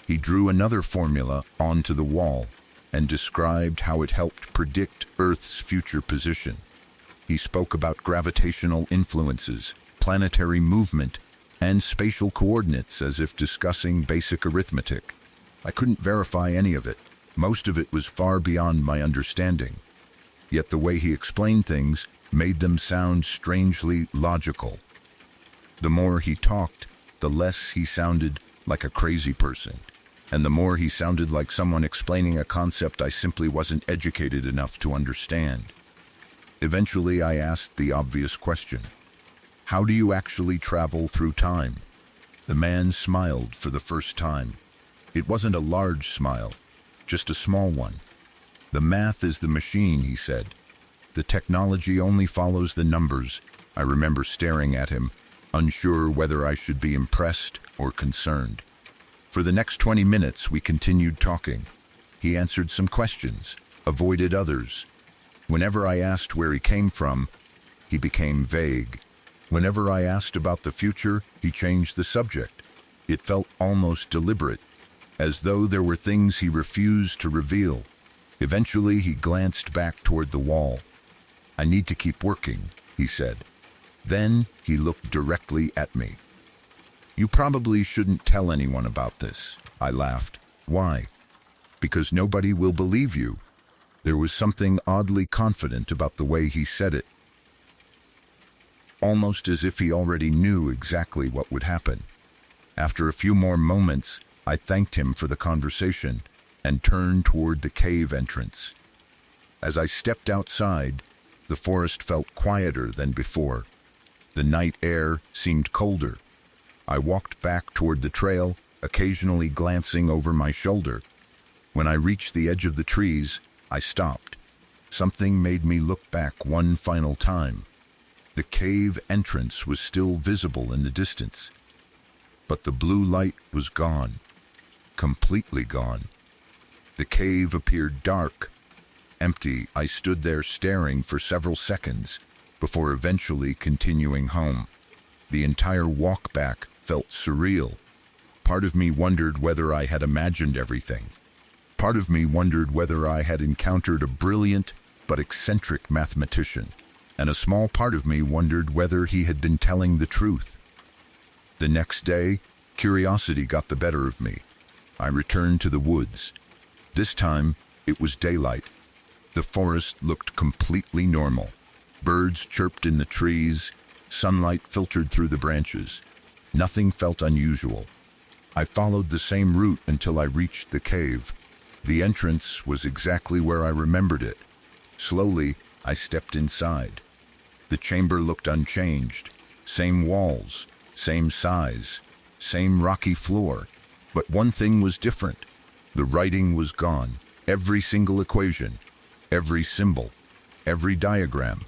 he drew another formula onto the wall and described how it helped predict Earth's future position. He spoke about gravitational influences, planetary movement, and spatial coordinates as if discussing basic arithmetic. I couldn't verify any of it. Most of it was far beyond my understanding. Yet the way he explained things made them sound strangely logical. The more he talked, the less he sounded like a crazy person, and the more he sounded like someone explaining a concept I simply wasn't educated enough to understand. Eventually, I asked the obvious question. How do you actually travel through time? The man smiled for the first time. It wasn't a large smile, just a small one. The math is the machine, he said. The technology only follows the numbers. I remember staring at him, unsure whether I should be impressed or concerned. For the next 20 minutes, we continued talking. He answered some questions, avoided others. Whenever I asked where he came from, he became vague. Whenever I asked about the future, he changed the subject. It felt almost deliberate, as though there were things he refused to reveal. Eventually, he glanced back toward the wall. I need to keep working, he said. Then he looked directly at me. You probably shouldn't tell anyone about this, I laughed. Why? Because nobody will believe you. There was something oddly confident about the way he said it. Almost as if he already knew exactly what would happen. After a few more moments, I thanked him for the conversation and turned toward the cave entrance. As I stepped outside, the forest felt quieter than before. The night air seemed colder. I walked back toward the trail, occasionally glancing over my shoulder. When I reached the edge of the trees, I stopped. Something made me look back one final time. The cave entrance was still visible in the distance, but the blue light was gone, completely gone. The cave appeared dark, empty. I stood there staring for several seconds before eventually continuing home. The entire walk back felt surreal. Part of me wondered whether I had imagined everything. Part of me wondered whether I had encountered a brilliant but eccentric mathematician. And a small part of me wondered whether he had been telling the truth. The next day, curiosity got the better of me. I returned to the woods. This time, it was daylight. The forest looked completely normal. Birds chirped in the trees, Sunlight filtered through the branches. Nothing felt unusual. I followed the same route until I reached the cave. The entrance was exactly where I remembered it. Slowly, I stepped inside. The chamber looked unchanged. Same walls, same size, same rocky floor. But one thing was different. The writing was gone. Every single equation, every symbol, every diagram,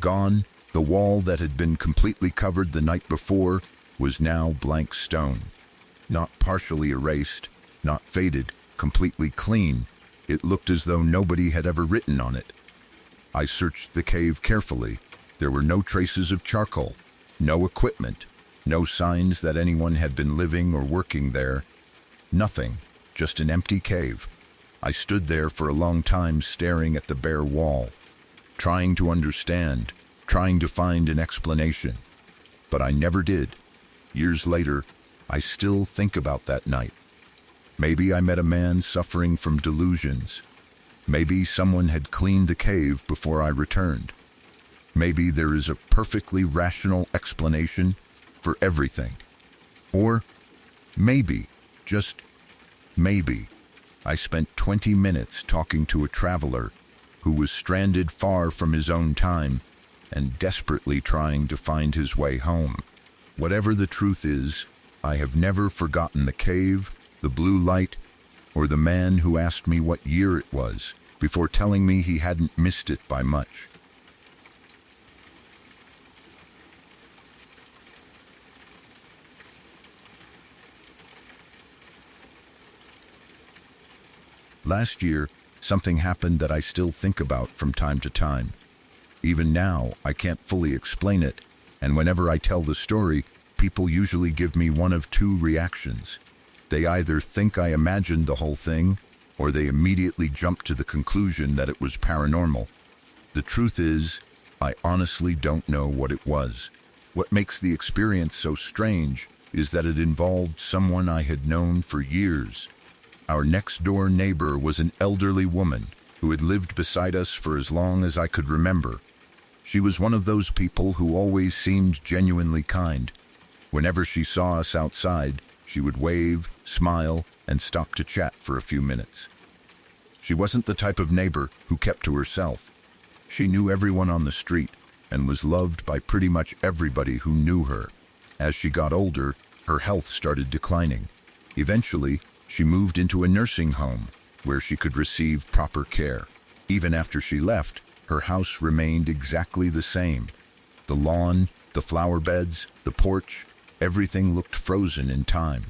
gone. The wall that had been completely covered the night before was now blank stone. Not partially erased, not faded, completely clean. It looked as though nobody had ever written on it. I searched the cave carefully. There were no traces of charcoal, no equipment, no signs that anyone had been living or working there. Nothing, just an empty cave. I stood there for a long time staring at the bare wall, trying to understand, trying to find an explanation. But I never did. Years later, I still think about that night. Maybe I met a man suffering from delusions. Maybe someone had cleaned the cave before I returned. Maybe there is a perfectly rational explanation for everything. Or maybe, just maybe, I spent 20 minutes talking to a traveler who was stranded far from his own time and desperately trying to find his way home. Whatever the truth is, I have never forgotten the cave, the blue light, or the man who asked me what year it was before telling me he hadn't missed it by much. Last year, something happened that I still think about from time to time. Even now, I can't fully explain it, and whenever I tell the story, people usually give me one of two reactions. They either think I imagined the whole thing, or they immediately jump to the conclusion that it was paranormal. The truth is, I honestly don't know what it was. What makes the experience so strange is that it involved someone I had known for years. Our next-door neighbor was an elderly woman who had lived beside us for as long as I could remember. She was one of those people who always seemed genuinely kind. Whenever she saw us outside, she would wave, smile, and stop to chat for a few minutes. She wasn't the type of neighbor who kept to herself. She knew everyone on the street and was loved by pretty much everybody who knew her. As she got older, her health started declining. Eventually, she moved into a nursing home where she could receive proper care. Even after she left, her house remained exactly the same. The lawn, the flower beds, the porch, everything looked frozen in time.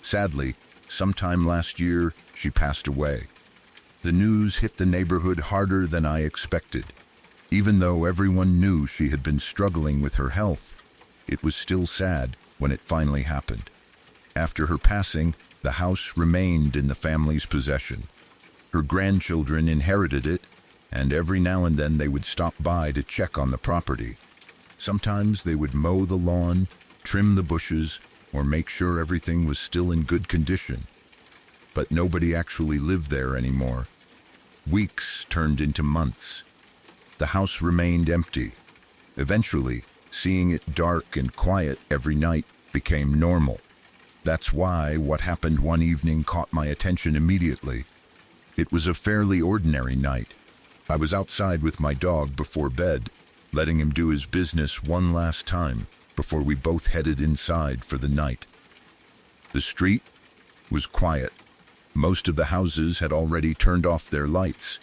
Sadly, sometime last year, she passed away. The news hit the neighborhood harder than I expected. Even though everyone knew she had been struggling with her health, it was still sad when it finally happened. After her passing, the house remained in the family's possession. Her grandchildren inherited it, and every now and then they would stop by to check on the property. Sometimes they would mow the lawn, trim the bushes, or make sure everything was still in good condition. But nobody actually lived there anymore. Weeks turned into months. The house remained empty. Eventually, seeing it dark and quiet every night became normal. That's why what happened one evening caught my attention immediately. It was a fairly ordinary night. I was outside with my dog before bed, letting him do his business one last time before we both headed inside for the night. The street was quiet. Most of the houses had already turned off their lights.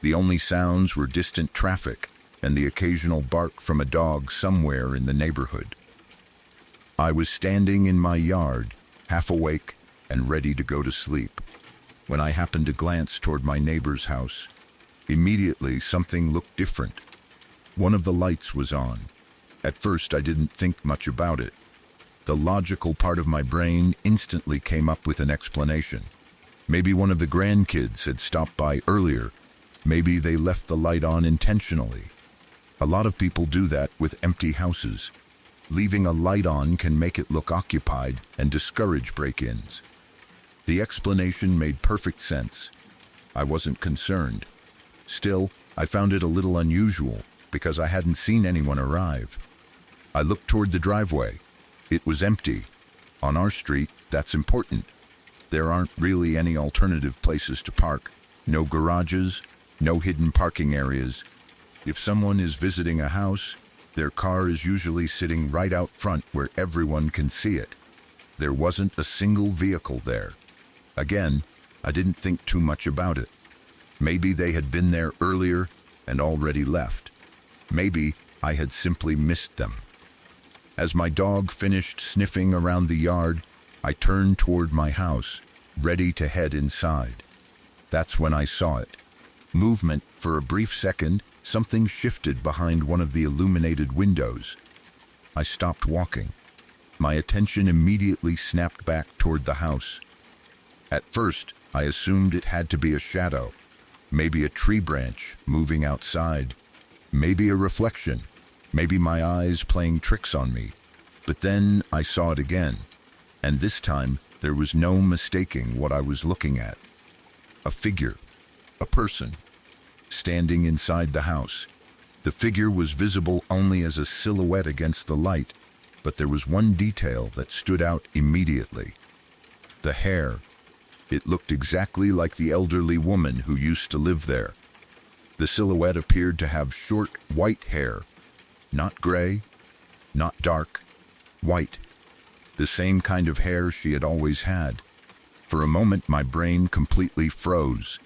The only sounds were distant traffic and the occasional bark from a dog somewhere in the neighborhood. I was standing in my yard, half awake and ready to go to sleep, when I happened to glance toward my neighbor's house. Immediately, something looked different. One of the lights was on. At first, I didn't think much about it. The logical part of my brain instantly came up with an explanation. Maybe one of the grandkids had stopped by earlier. Maybe they left the light on intentionally. A lot of people do that with empty houses. Leaving a light on can make it look occupied and discourage break-ins. The explanation made perfect sense. I wasn't concerned. Still, I found it a little unusual because I hadn't seen anyone arrive. I looked toward the driveway. It was empty. On our street, that's important. There aren't really any alternative places to park. No garages, no hidden parking areas. If someone is visiting a house, their car is usually sitting right out front where everyone can see it. There wasn't a single vehicle there. Again, I didn't think too much about it. Maybe they had been there earlier and already left. Maybe I had simply missed them. As my dog finished sniffing around the yard, I turned toward my house, ready to head inside. That's when I saw it. Movement. For a brief second, something shifted behind one of the illuminated windows. I stopped walking. My attention immediately snapped back toward the house. At first, I assumed it had to be a shadow. Maybe a tree branch moving outside. Maybe a reflection. Maybe my eyes playing tricks on me. But then I saw it again. And this time, there was no mistaking what I was looking at. A figure. A person. Standing inside the house. The figure was visible only as a silhouette against the light, but there was one detail that stood out immediately. The hair. It looked exactly like the elderly woman who used to live there. The silhouette appeared to have short, white hair. Not gray, not dark, white. The same kind of hair she had always had. For a moment, my brain completely froze.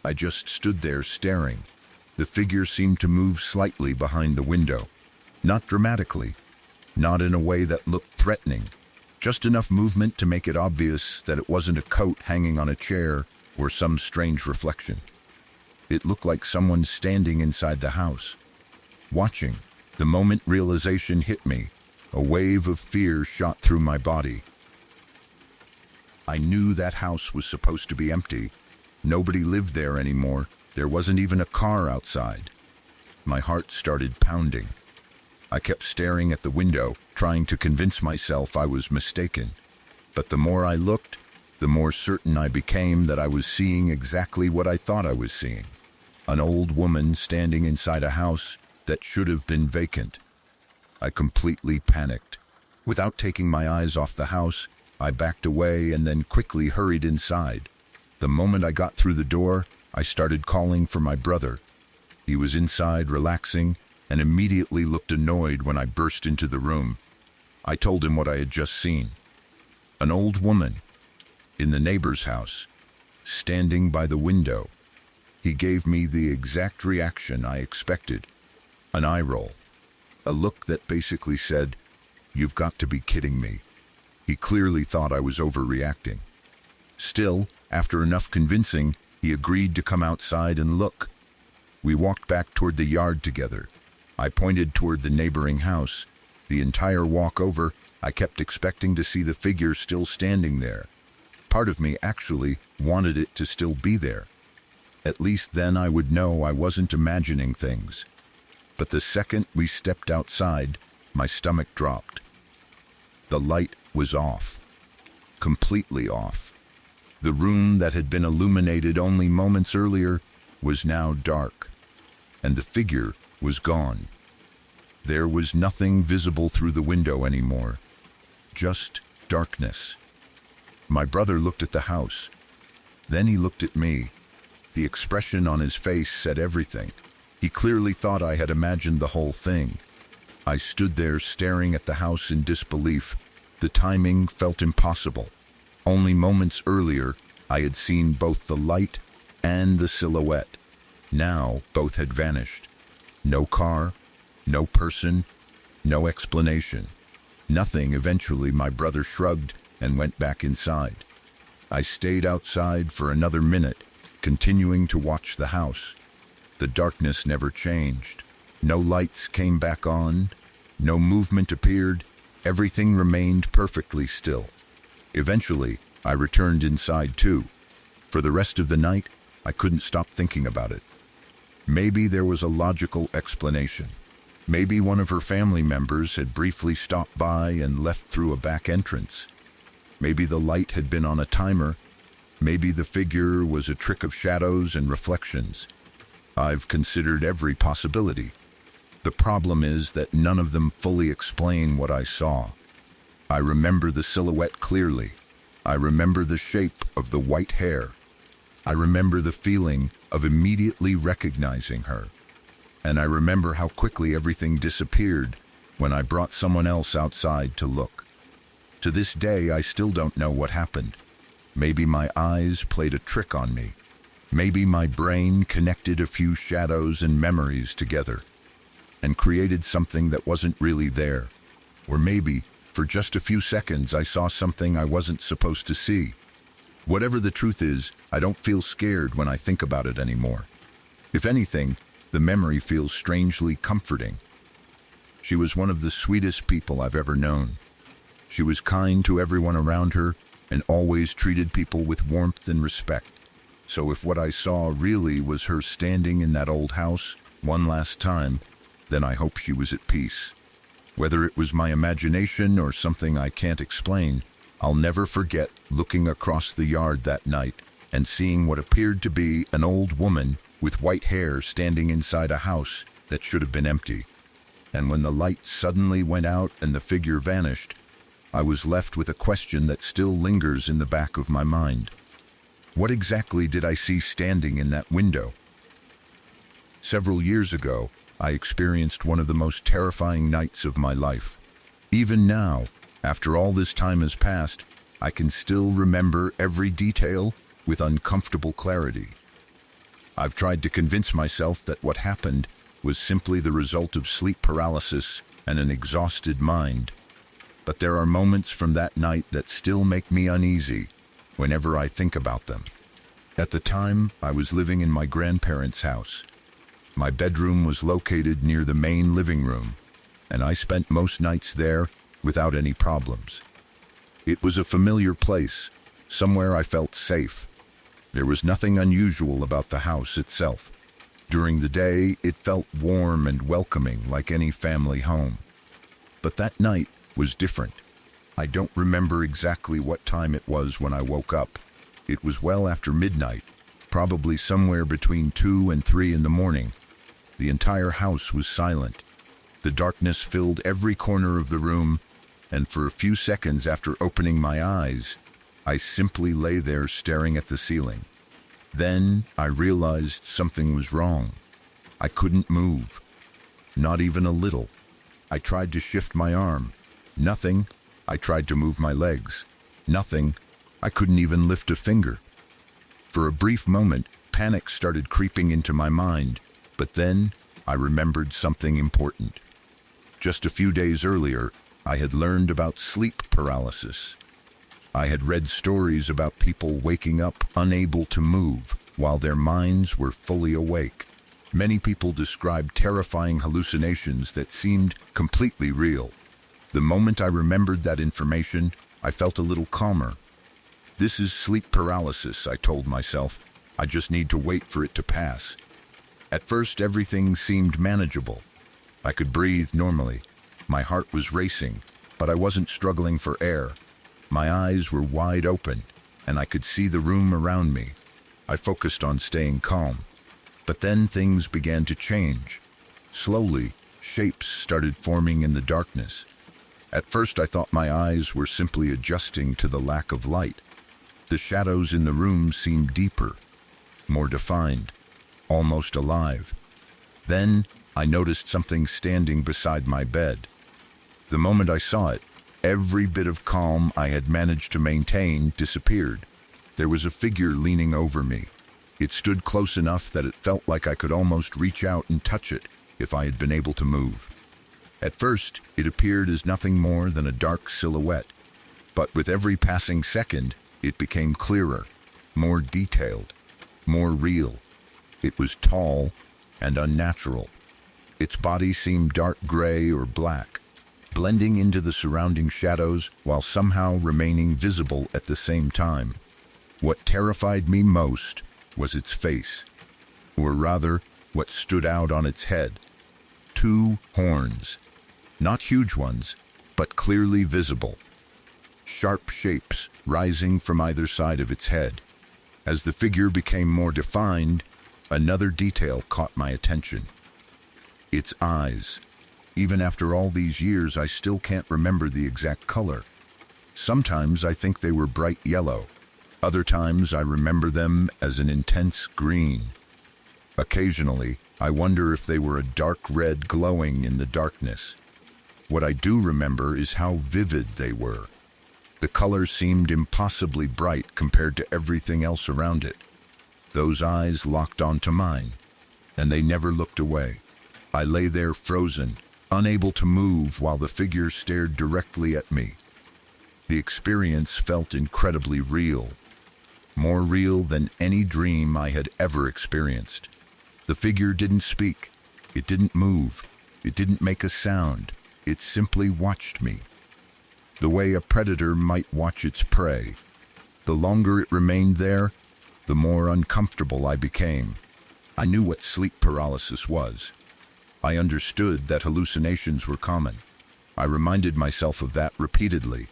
I just stood there staring. The figure seemed to move slightly behind the window. Not dramatically. Not in a way that looked threatening. Just enough movement to make it obvious that it wasn't a coat hanging on a chair or some strange reflection. It looked like someone standing inside the house, watching. The moment realization hit me, a wave of fear shot through my body. I knew that house was supposed to be empty. Nobody lived there anymore. There wasn't even a car outside. My heart started pounding. I kept staring at the window, trying to convince myself I was mistaken. But the more I looked, the more certain I became that I was seeing exactly what I thought I was seeing. An old woman standing inside a house that should have been vacant. I completely panicked. Without taking my eyes off the house, I backed away and then quickly hurried inside. The moment I got through the door, I started calling for my brother. He was inside relaxing and immediately looked annoyed when I burst into the room. I told him what I had just seen. An old woman in the neighbor's house, standing by the window. He gave me the exact reaction I expected. An eye roll. A look that basically said, "You've got to be kidding me." He clearly thought I was overreacting. Still, after enough convincing, he agreed to come outside and look. We walked back toward the yard together. I pointed toward the neighboring house. The entire walk over, I kept expecting to see the figure still standing there. Part of me actually wanted it to still be there. At least then I would know I wasn't imagining things. But the second we stepped outside, my stomach dropped. The light was off. Completely off. The room that had been illuminated only moments earlier was now dark. And the figure was gone. There was nothing visible through the window anymore. Just darkness. My brother looked at the house. Then he looked at me. The expression on his face said everything. He clearly thought I had imagined the whole thing. I stood there staring at the house in disbelief. The timing felt impossible. Only moments earlier, I had seen both the light and the silhouette. Now, both had vanished. No car, no person, no explanation. Nothing. Eventually, my brother shrugged and went back inside. I stayed outside for another minute, continuing to watch the house. The darkness never changed. No lights came back on. No movement appeared. Everything remained perfectly still. Eventually, I returned inside too. For the rest of the night, I couldn't stop thinking about it. Maybe there was a logical explanation. Maybe one of her family members had briefly stopped by and left through a back entrance. Maybe the light had been on a timer. Maybe the figure was a trick of shadows and reflections. I've considered every possibility. The problem is that none of them fully explain what I saw. I remember the silhouette clearly. I remember the shape of the white hair. I remember the feeling of immediately recognizing her. And I remember how quickly everything disappeared when I brought someone else outside to look. To this day, I still don't know what happened. Maybe my eyes played a trick on me. Maybe my brain connected a few shadows and memories together and created something that wasn't really there. Or maybe, for just a few seconds, I saw something I wasn't supposed to see. Whatever the truth is, I don't feel scared when I think about it anymore. If anything, the memory feels strangely comforting. She was one of the sweetest people I've ever known. She was kind to everyone around her and always treated people with warmth and respect. So if what I saw really was her standing in that old house one last time, then I hope she was at peace. Whether it was my imagination or something I can't explain, I'll never forget looking across the yard that night and seeing what appeared to be an old woman with white hair standing inside a house that should have been empty. And when the light suddenly went out and the figure vanished, I was left with a question that still lingers in the back of my mind. What exactly did I see standing in that window? Several years ago, I experienced one of the most terrifying nights of my life. Even now, after all this time has passed, I can still remember every detail with uncomfortable clarity. I've tried to convince myself that what happened was simply the result of sleep paralysis and an exhausted mind. But there are moments from that night that still make me uneasy whenever I think about them. At the time, I was living in my grandparents' house. My bedroom was located near the main living room, and I spent most nights there without any problems. It was a familiar place, somewhere I felt safe. There was nothing unusual about the house itself. During the day, it felt warm and welcoming like any family home. But that night was different. I don't remember exactly what time it was when I woke up. It was well after midnight, probably somewhere between 2 and 3 in the morning. The entire house was silent. The darkness filled every corner of the room, and for a few seconds after opening my eyes, I simply lay there staring at the ceiling. Then I realized something was wrong. I couldn't move, not even a little. I tried to shift my arm. Nothing. I tried to move my legs. Nothing. I couldn't even lift a finger. For a brief moment, panic started creeping into my mind, but then I remembered something important. Just a few days earlier, I had learned about sleep paralysis. I had read stories about people waking up unable to move while their minds were fully awake. Many people described terrifying hallucinations that seemed completely real. The moment I remembered that information, I felt a little calmer. This is sleep paralysis, I told myself. I just need to wait for it to pass. At first, everything seemed manageable. I could breathe normally. My heart was racing, but I wasn't struggling for air. My eyes were wide open, and I could see the room around me. I focused on staying calm. But then things began to change. Slowly, shapes started forming in the darkness. At first, I thought my eyes were simply adjusting to the lack of light. The shadows in the room seemed deeper, more defined, almost alive. Then, I noticed something standing beside my bed. The moment I saw it, every bit of calm I had managed to maintain disappeared. There was a figure leaning over me. It stood close enough that it felt like I could almost reach out and touch it if I had been able to move. At first, it appeared as nothing more than a dark silhouette, but with every passing second, it became clearer, more detailed, more real. It was tall and unnatural. Its body seemed dark gray or black, blending into the surrounding shadows while somehow remaining visible at the same time. What terrified me most was its face, or rather, what stood out on its head. 2 horns. Not huge ones, but clearly visible. Sharp shapes rising from either side of its head. As the figure became more defined, another detail caught my attention. Its eyes. Even after all these years, I still can't remember the exact color. Sometimes I think they were bright yellow. Other times I remember them as an intense green. Occasionally, I wonder if they were a dark red glowing in the darkness. What I do remember is how vivid they were. The color seemed impossibly bright compared to everything else around it. Those eyes locked onto mine, and they never looked away. I lay there frozen, unable to move while the figure stared directly at me. The experience felt incredibly real, more real than any dream I had ever experienced. The figure didn't speak, it didn't move, it didn't make a sound, it simply watched me. The way a predator might watch its prey. The longer it remained there, the more uncomfortable I became. I knew what sleep paralysis was. I understood that hallucinations were common. I reminded myself of that repeatedly.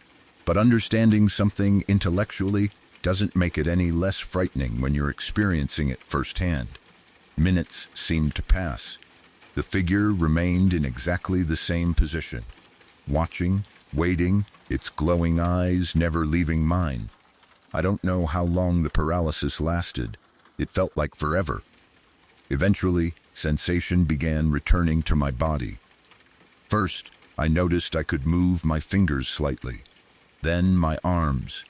But understanding something intellectually doesn't make it any less frightening when you're experiencing it firsthand. Minutes seemed to pass. The figure remained in exactly the same position, watching, waiting, its glowing eyes never leaving mine. I don't know how long the paralysis lasted. It felt like forever. Eventually, sensation began returning to my body. First, I noticed I could move my fingers slightly. Then my arms.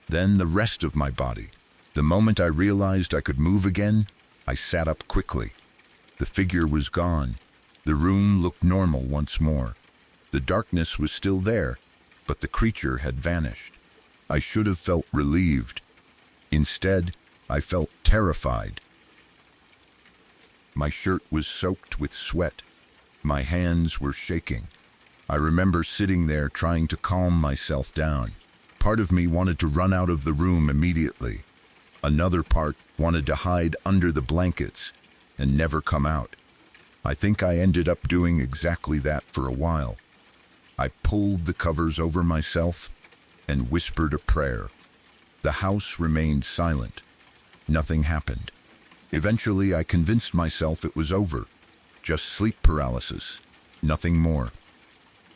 Then the rest of my body. The moment I realized I could move again, I sat up quickly. The figure was gone. The room looked normal once more. The darkness was still there, but the creature had vanished. I should have felt relieved. Instead, I felt terrified. My shirt was soaked with sweat. My hands were shaking. I remember sitting there trying to calm myself down. Part of me wanted to run out of the room immediately. Another part wanted to hide under the blankets and never come out. I think I ended up doing exactly that for a while. I pulled the covers over myself and whispered a prayer. The house remained silent. Nothing happened. Eventually, I convinced myself it was over. Just sleep paralysis. Nothing more.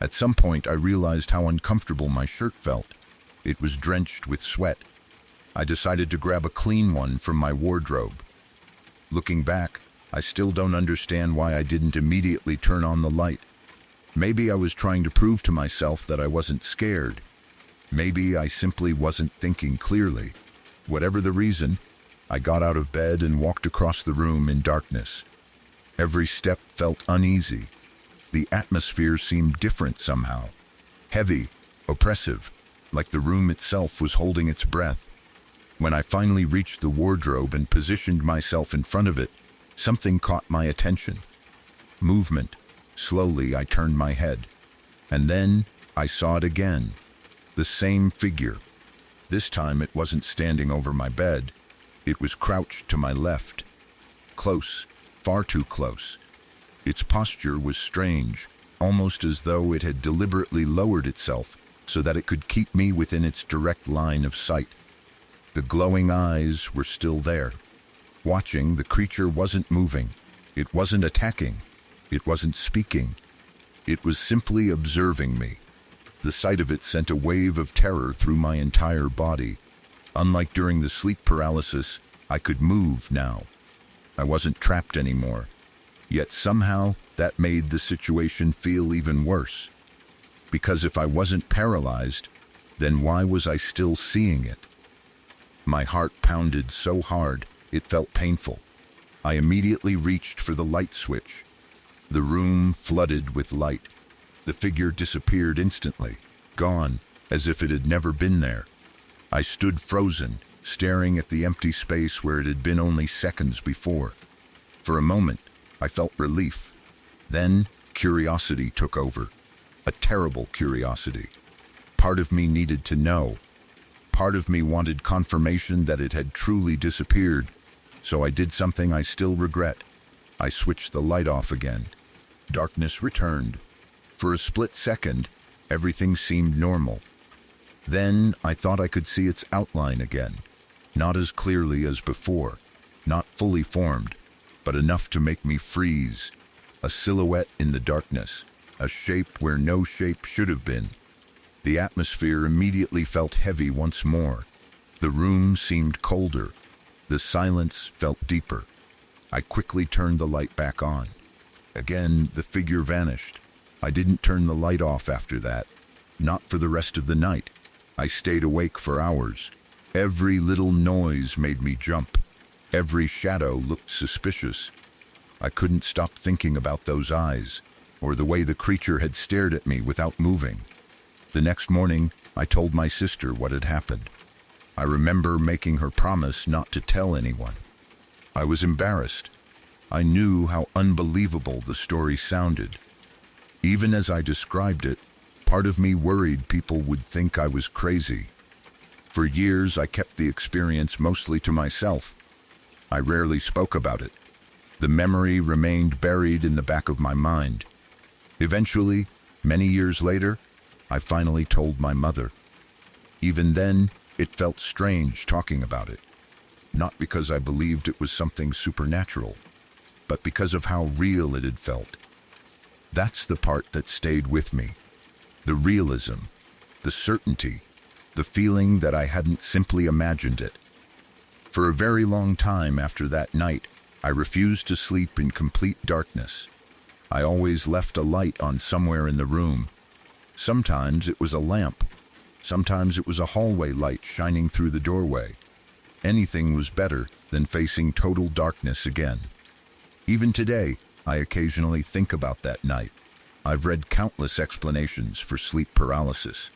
At some point, I realized how uncomfortable my shirt felt. It was drenched with sweat. I decided to grab a clean one from my wardrobe. Looking back, I still don't understand why I didn't immediately turn on the light. Maybe I was trying to prove to myself that I wasn't scared. Maybe I simply wasn't thinking clearly. Whatever the reason, I got out of bed and walked across the room in darkness. Every step felt uneasy. The atmosphere seemed different somehow. Heavy, oppressive, like the room itself was holding its breath. When I finally reached the wardrobe and positioned myself in front of it, something caught my attention. Movement. Slowly, I turned my head. And then I saw it again. The same figure. This time it wasn't standing over my bed. It was crouched to my left. Close, far too close. Its posture was strange, almost as though it had deliberately lowered itself so that it could keep me within its direct line of sight. The glowing eyes were still there. Watching, the creature wasn't moving. It wasn't attacking. It wasn't speaking. It was simply observing me. The sight of it sent a wave of terror through my entire body. Unlike during the sleep paralysis, I could move now. I wasn't trapped anymore. Yet somehow, that made the situation feel even worse. Because if I wasn't paralyzed, then why was I still seeing it? My heart pounded so hard, it felt painful. I immediately reached for the light switch. The room flooded with light. The figure disappeared instantly, gone, as if it had never been there. I stood frozen, staring at the empty space where it had been only seconds before. For a moment, I felt relief. Then, curiosity took over. A terrible curiosity. Part of me needed to know. Part of me wanted confirmation that it had truly disappeared. So I did something I still regret. I switched the light off again. Darkness returned. For a split second, everything seemed normal. Then I thought I could see its outline again. Not as clearly as before. Not fully formed, but enough to make me freeze. a silhouette in the darkness, a shape where no shape should have been. The atmosphere immediately felt heavy once more. The room seemed colder. The silence felt deeper. I quickly turned the light back on. Again, the figure vanished. I didn't turn the light off after that. Not for the rest of the night. I stayed awake for hours. Every little noise made me jump. Every shadow looked suspicious. I couldn't stop thinking about those eyes, or the way the creature had stared at me without moving. The next morning, I told my sister what had happened. I remember making her promise not to tell anyone. I was embarrassed. I knew how unbelievable the story sounded. Even as I described it, part of me worried people would think I was crazy. For years, I kept the experience mostly to myself. I rarely spoke about it. The memory remained buried in the back of my mind. Eventually, many years later, I finally told my mother. Even then, it felt strange talking about it. Not because I believed it was something supernatural, but because of how real it had felt. That's the part that stayed with me. The realism, the certainty, the feeling that I hadn't simply imagined it. For a very long time after that night, I refused to sleep in complete darkness. I always left a light on somewhere in the room. Sometimes it was a lamp. Sometimes it was a hallway light shining through the doorway. Anything was better than facing total darkness again. Even today, I occasionally think about that night. I've read countless explanations for sleep paralysis.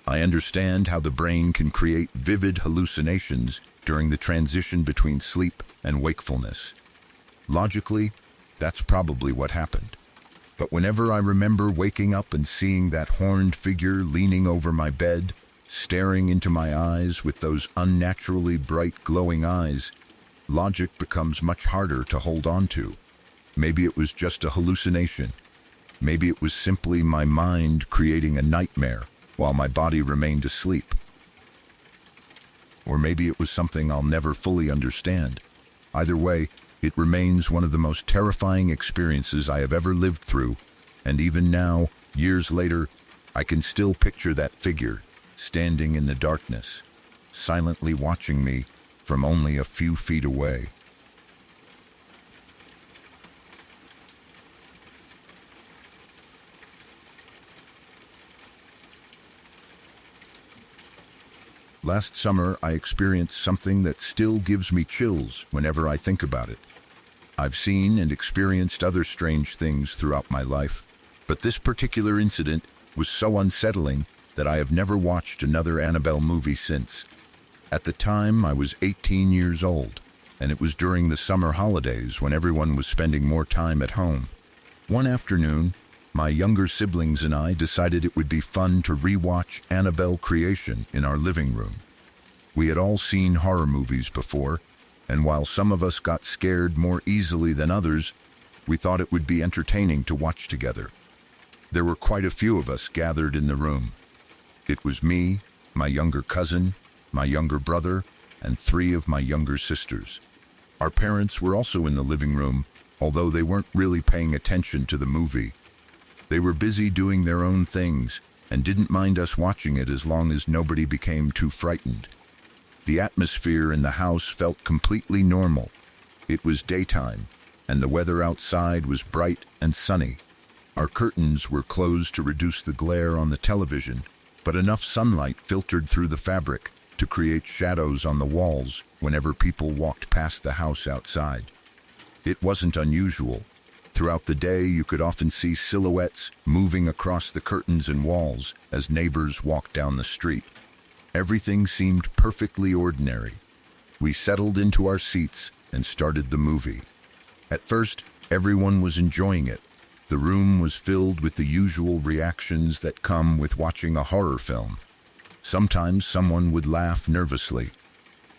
I understand how the brain can create vivid hallucinations during the transition between sleep and wakefulness. Logically, that's probably what happened. But whenever I remember waking up and seeing that horned figure leaning over my bed, staring into my eyes with those unnaturally bright glowing eyes, logic becomes much harder to hold on to. Maybe it was just a hallucination. Maybe it was simply my mind creating a nightmare while my body remained asleep. Or maybe it was something I'll never fully understand. Either way, it remains one of the most terrifying experiences I have ever lived through, and even now, years later, I can still picture that figure standing in the darkness, silently watching me from only a few feet away. Last summer, I experienced something that still gives me chills whenever I think about it. I've seen and experienced other strange things throughout my life, but this particular incident was so unsettling that I have never watched another Annabelle movie since. At the time, I was 18 years old, and it was during the summer holidays when everyone was spending more time at home. One afternoon, my younger siblings and I decided it would be fun to re-watch Annabelle Creation in our living room. We had all seen horror movies before, and while some of us got scared more easily than others, we thought it would be entertaining to watch together. There were quite a few of us gathered in the room. It was me, my younger cousin, my younger brother, and 3 of my younger sisters. Our parents were also in the living room, although they weren't really paying attention to the movie. They were busy doing their own things and didn't mind us watching it as long as nobody became too frightened. The atmosphere in the house felt completely normal. It was daytime, and the weather outside was bright and sunny. Our curtains were closed to reduce the glare on the television, but enough sunlight filtered through the fabric to create shadows on the walls whenever people walked past the house outside. It wasn't unusual. Throughout the day, you could often see silhouettes moving across the curtains and walls as neighbors walked down the street. Everything seemed perfectly ordinary. We settled into our seats and started the movie. At first, everyone was enjoying it. The room was filled with the usual reactions that come with watching a horror film. Sometimes someone would laugh nervously.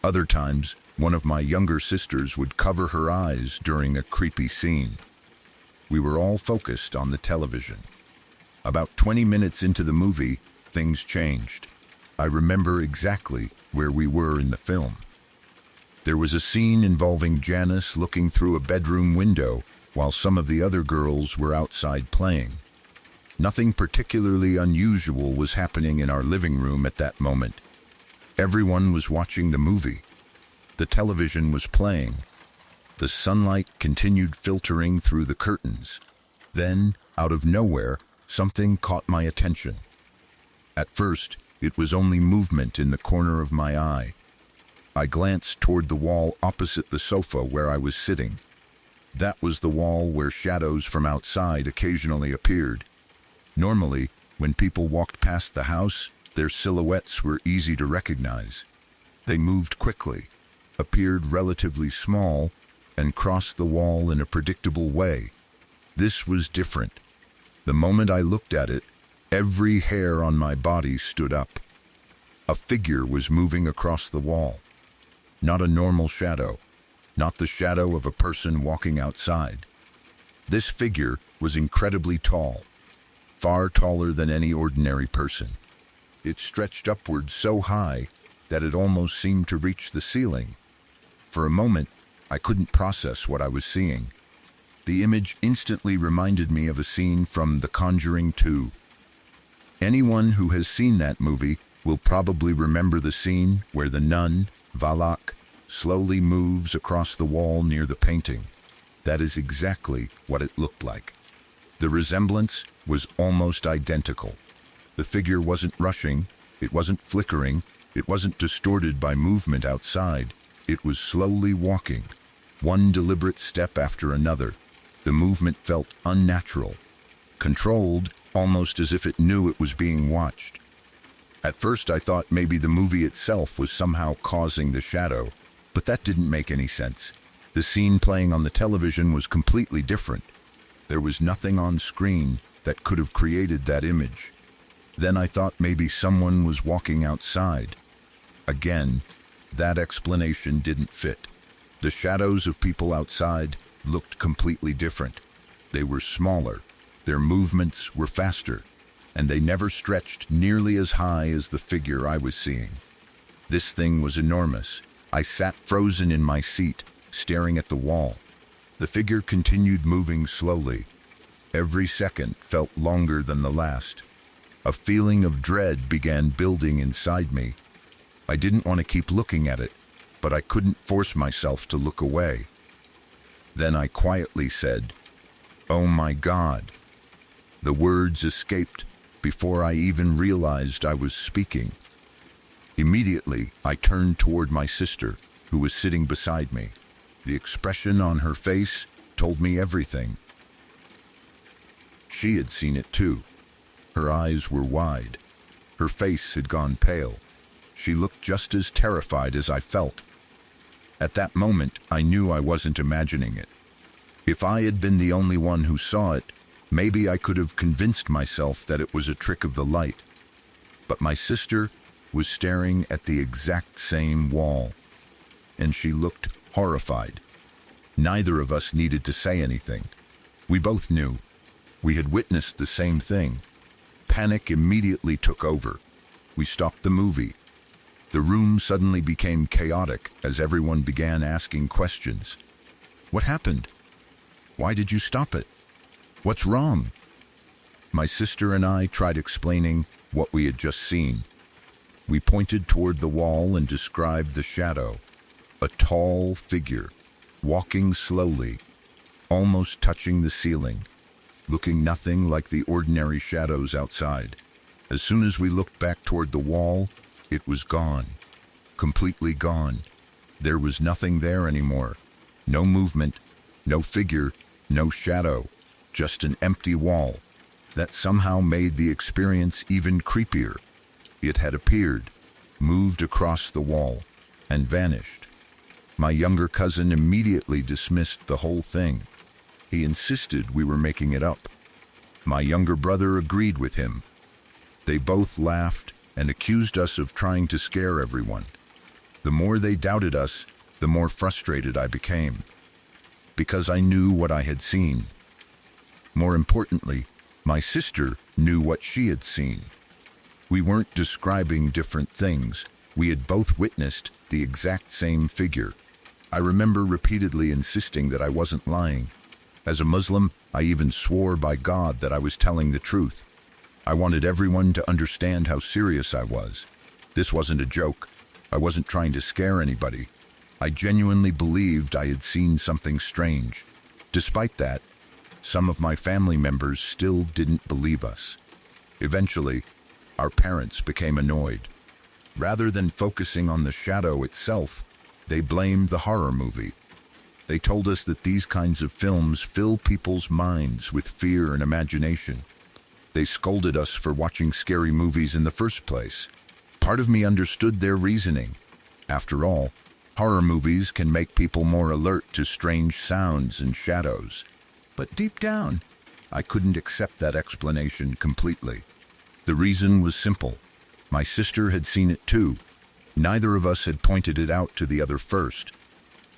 Other times, one of my younger sisters would cover her eyes during a creepy scene. We were all focused on the television. About 20 minutes into the movie, things changed. I remember exactly where we were in the film. There was a scene involving Janice looking through a bedroom window while some of the other girls were outside playing. Nothing particularly unusual was happening in our living room at that moment. Everyone was watching the movie. The television was playing. The sunlight continued filtering through the curtains. Then, out of nowhere, something caught my attention. At first, it was only movement in the corner of my eye. I glanced toward the wall opposite the sofa where I was sitting. That was the wall where shadows from outside occasionally appeared. Normally, when people walked past the house, their silhouettes were easy to recognize. They moved quickly, appeared relatively small, and crossed the wall in a predictable way. This was different. The moment I looked at it, every hair on my body stood up. A figure was moving across the wall. Not a normal shadow, not the shadow of a person walking outside. This figure was incredibly tall, far taller than any ordinary person. It stretched upward so high that it almost seemed to reach the ceiling. For a moment, I couldn't process what I was seeing. The image instantly reminded me of a scene from The Conjuring 2. Anyone who has seen that movie will probably remember the scene where the nun, Valak, slowly moves across the wall near the painting. That is exactly what it looked like. The resemblance was almost identical. The figure wasn't rushing, it wasn't flickering, it wasn't distorted by movement outside. It was slowly walking, one deliberate step after another. The movement felt unnatural, controlled, almost as if it knew it was being watched. At first I thought maybe the movie itself was somehow causing the shadow, but that didn't make any sense. The scene playing on the television was completely different. There was nothing on screen that could have created that image. Then I thought maybe someone was walking outside. Again, that explanation didn't fit. The shadows of people outside looked completely different. They were smaller, their movements were faster, and they never stretched nearly as high as the figure I was seeing. This thing was enormous. I sat frozen in my seat, staring at the wall. The figure continued moving slowly. Every second felt longer than the last. A feeling of dread began building inside me. I didn't want to keep looking at it, but I couldn't force myself to look away. Then I quietly said, "Oh my God." The words escaped before I even realized I was speaking. Immediately, I turned toward my sister, who was sitting beside me. The expression on her face told me everything. She had seen it too. Her eyes were wide. Her face had gone pale. She looked just as terrified as I felt. At that moment, I knew I wasn't imagining it. If I had been the only one who saw it, maybe I could have convinced myself that it was a trick of the light. But my sister was staring at the exact same wall, and she looked horrified. Neither of us needed to say anything. We both knew. We had witnessed the same thing. Panic immediately took over. We stopped the movie. The room suddenly became chaotic as everyone began asking questions. What happened? Why did you stop it? What's wrong? My sister and I tried explaining what we had just seen. We pointed toward the wall and described the shadow. A tall figure, walking slowly, almost touching the ceiling, looking nothing like the ordinary shadows outside. As soon as we looked back toward the wall, it was gone. Completely gone. There was nothing there anymore. No movement, no figure, no shadow, just an empty wall. That somehow made the experience even creepier. It had appeared, moved across the wall, and vanished. My younger cousin immediately dismissed the whole thing. He insisted we were making it up. My younger brother agreed with him. They both laughed and accused us of trying to scare everyone. The more they doubted us, the more frustrated I became, because I knew what I had seen. More importantly, my sister knew what she had seen. We weren't describing different things. We had both witnessed the exact same figure. I remember repeatedly insisting that I wasn't lying. As a Muslim, I even swore by God that I was telling the truth. I wanted everyone to understand how serious I was. This wasn't a joke. I wasn't trying to scare anybody. I genuinely believed I had seen something strange. Despite that, some of my family members still didn't believe us. Eventually, our parents became annoyed. Rather than focusing on the shadow itself, they blamed the horror movie. They told us that these kinds of films fill people's minds with fear and imagination. They scolded us for watching scary movies in the first place. Part of me understood their reasoning. After all, horror movies can make people more alert to strange sounds and shadows. But deep down, I couldn't accept that explanation completely. The reason was simple. My sister had seen it too. Neither of us had pointed it out to the other first.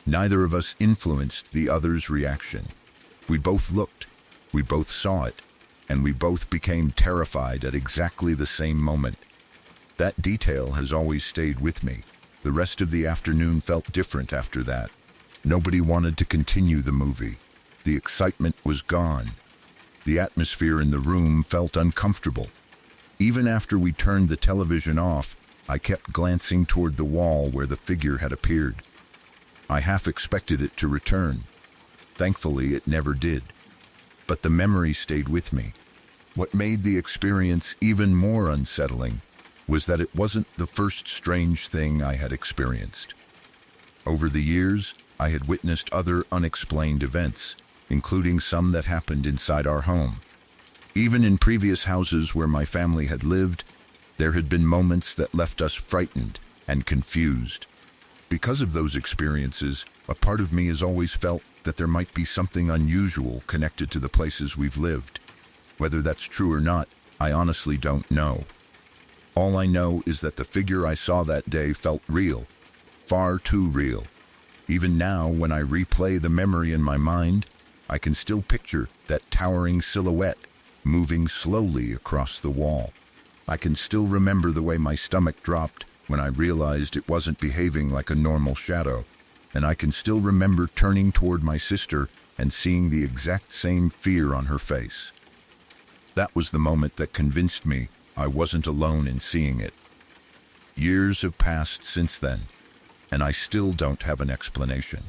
Neither of us influenced the other's reaction. We both looked, we both saw it, and we both became terrified at exactly the same moment. That detail has always stayed with me. The rest of the afternoon felt different after that. Nobody wanted to continue the movie. The excitement was gone. The atmosphere in the room felt uncomfortable. Even after we turned the television off, I kept glancing toward the wall where the figure had appeared. I half expected it to return. Thankfully, it never did. But the memory stayed with me. What made the experience even more unsettling was that it wasn't the first strange thing I had experienced. Over the years, I had witnessed other unexplained events, including some that happened inside our home. Even in previous houses where my family had lived, there had been moments that left us frightened and confused. Because of those experiences, a part of me has always felt that there might be something unusual connected to the places we've lived. Whether that's true or not, I honestly don't know. All I know is that the figure I saw that day felt real, far too real. Even now, when I replay the memory in my mind, I can still picture that towering silhouette moving slowly across the wall. I can still remember the way my stomach dropped when I realized it wasn't behaving like a normal shadow, and I can still remember turning toward my sister and seeing the exact same fear on her face. That was the moment that convinced me I wasn't alone in seeing it. Years have passed since then, and I still don't have an explanation.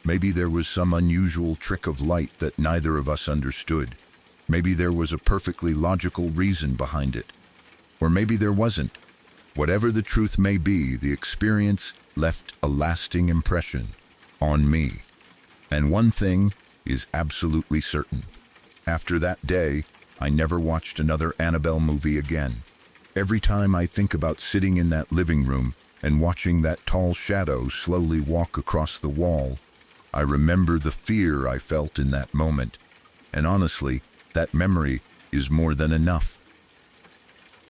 Maybe there was some unusual trick of light that neither of us understood. Maybe there was a perfectly logical reason behind it. Or maybe there wasn't. Whatever the truth may be, the experience left a lasting impression on me. And one thing is absolutely certain. After that day, I never watched another Annabelle movie again. Every time I think about sitting in that living room and watching that tall shadow slowly walk across the wall, I remember the fear I felt in that moment. And honestly, that memory is more than enough.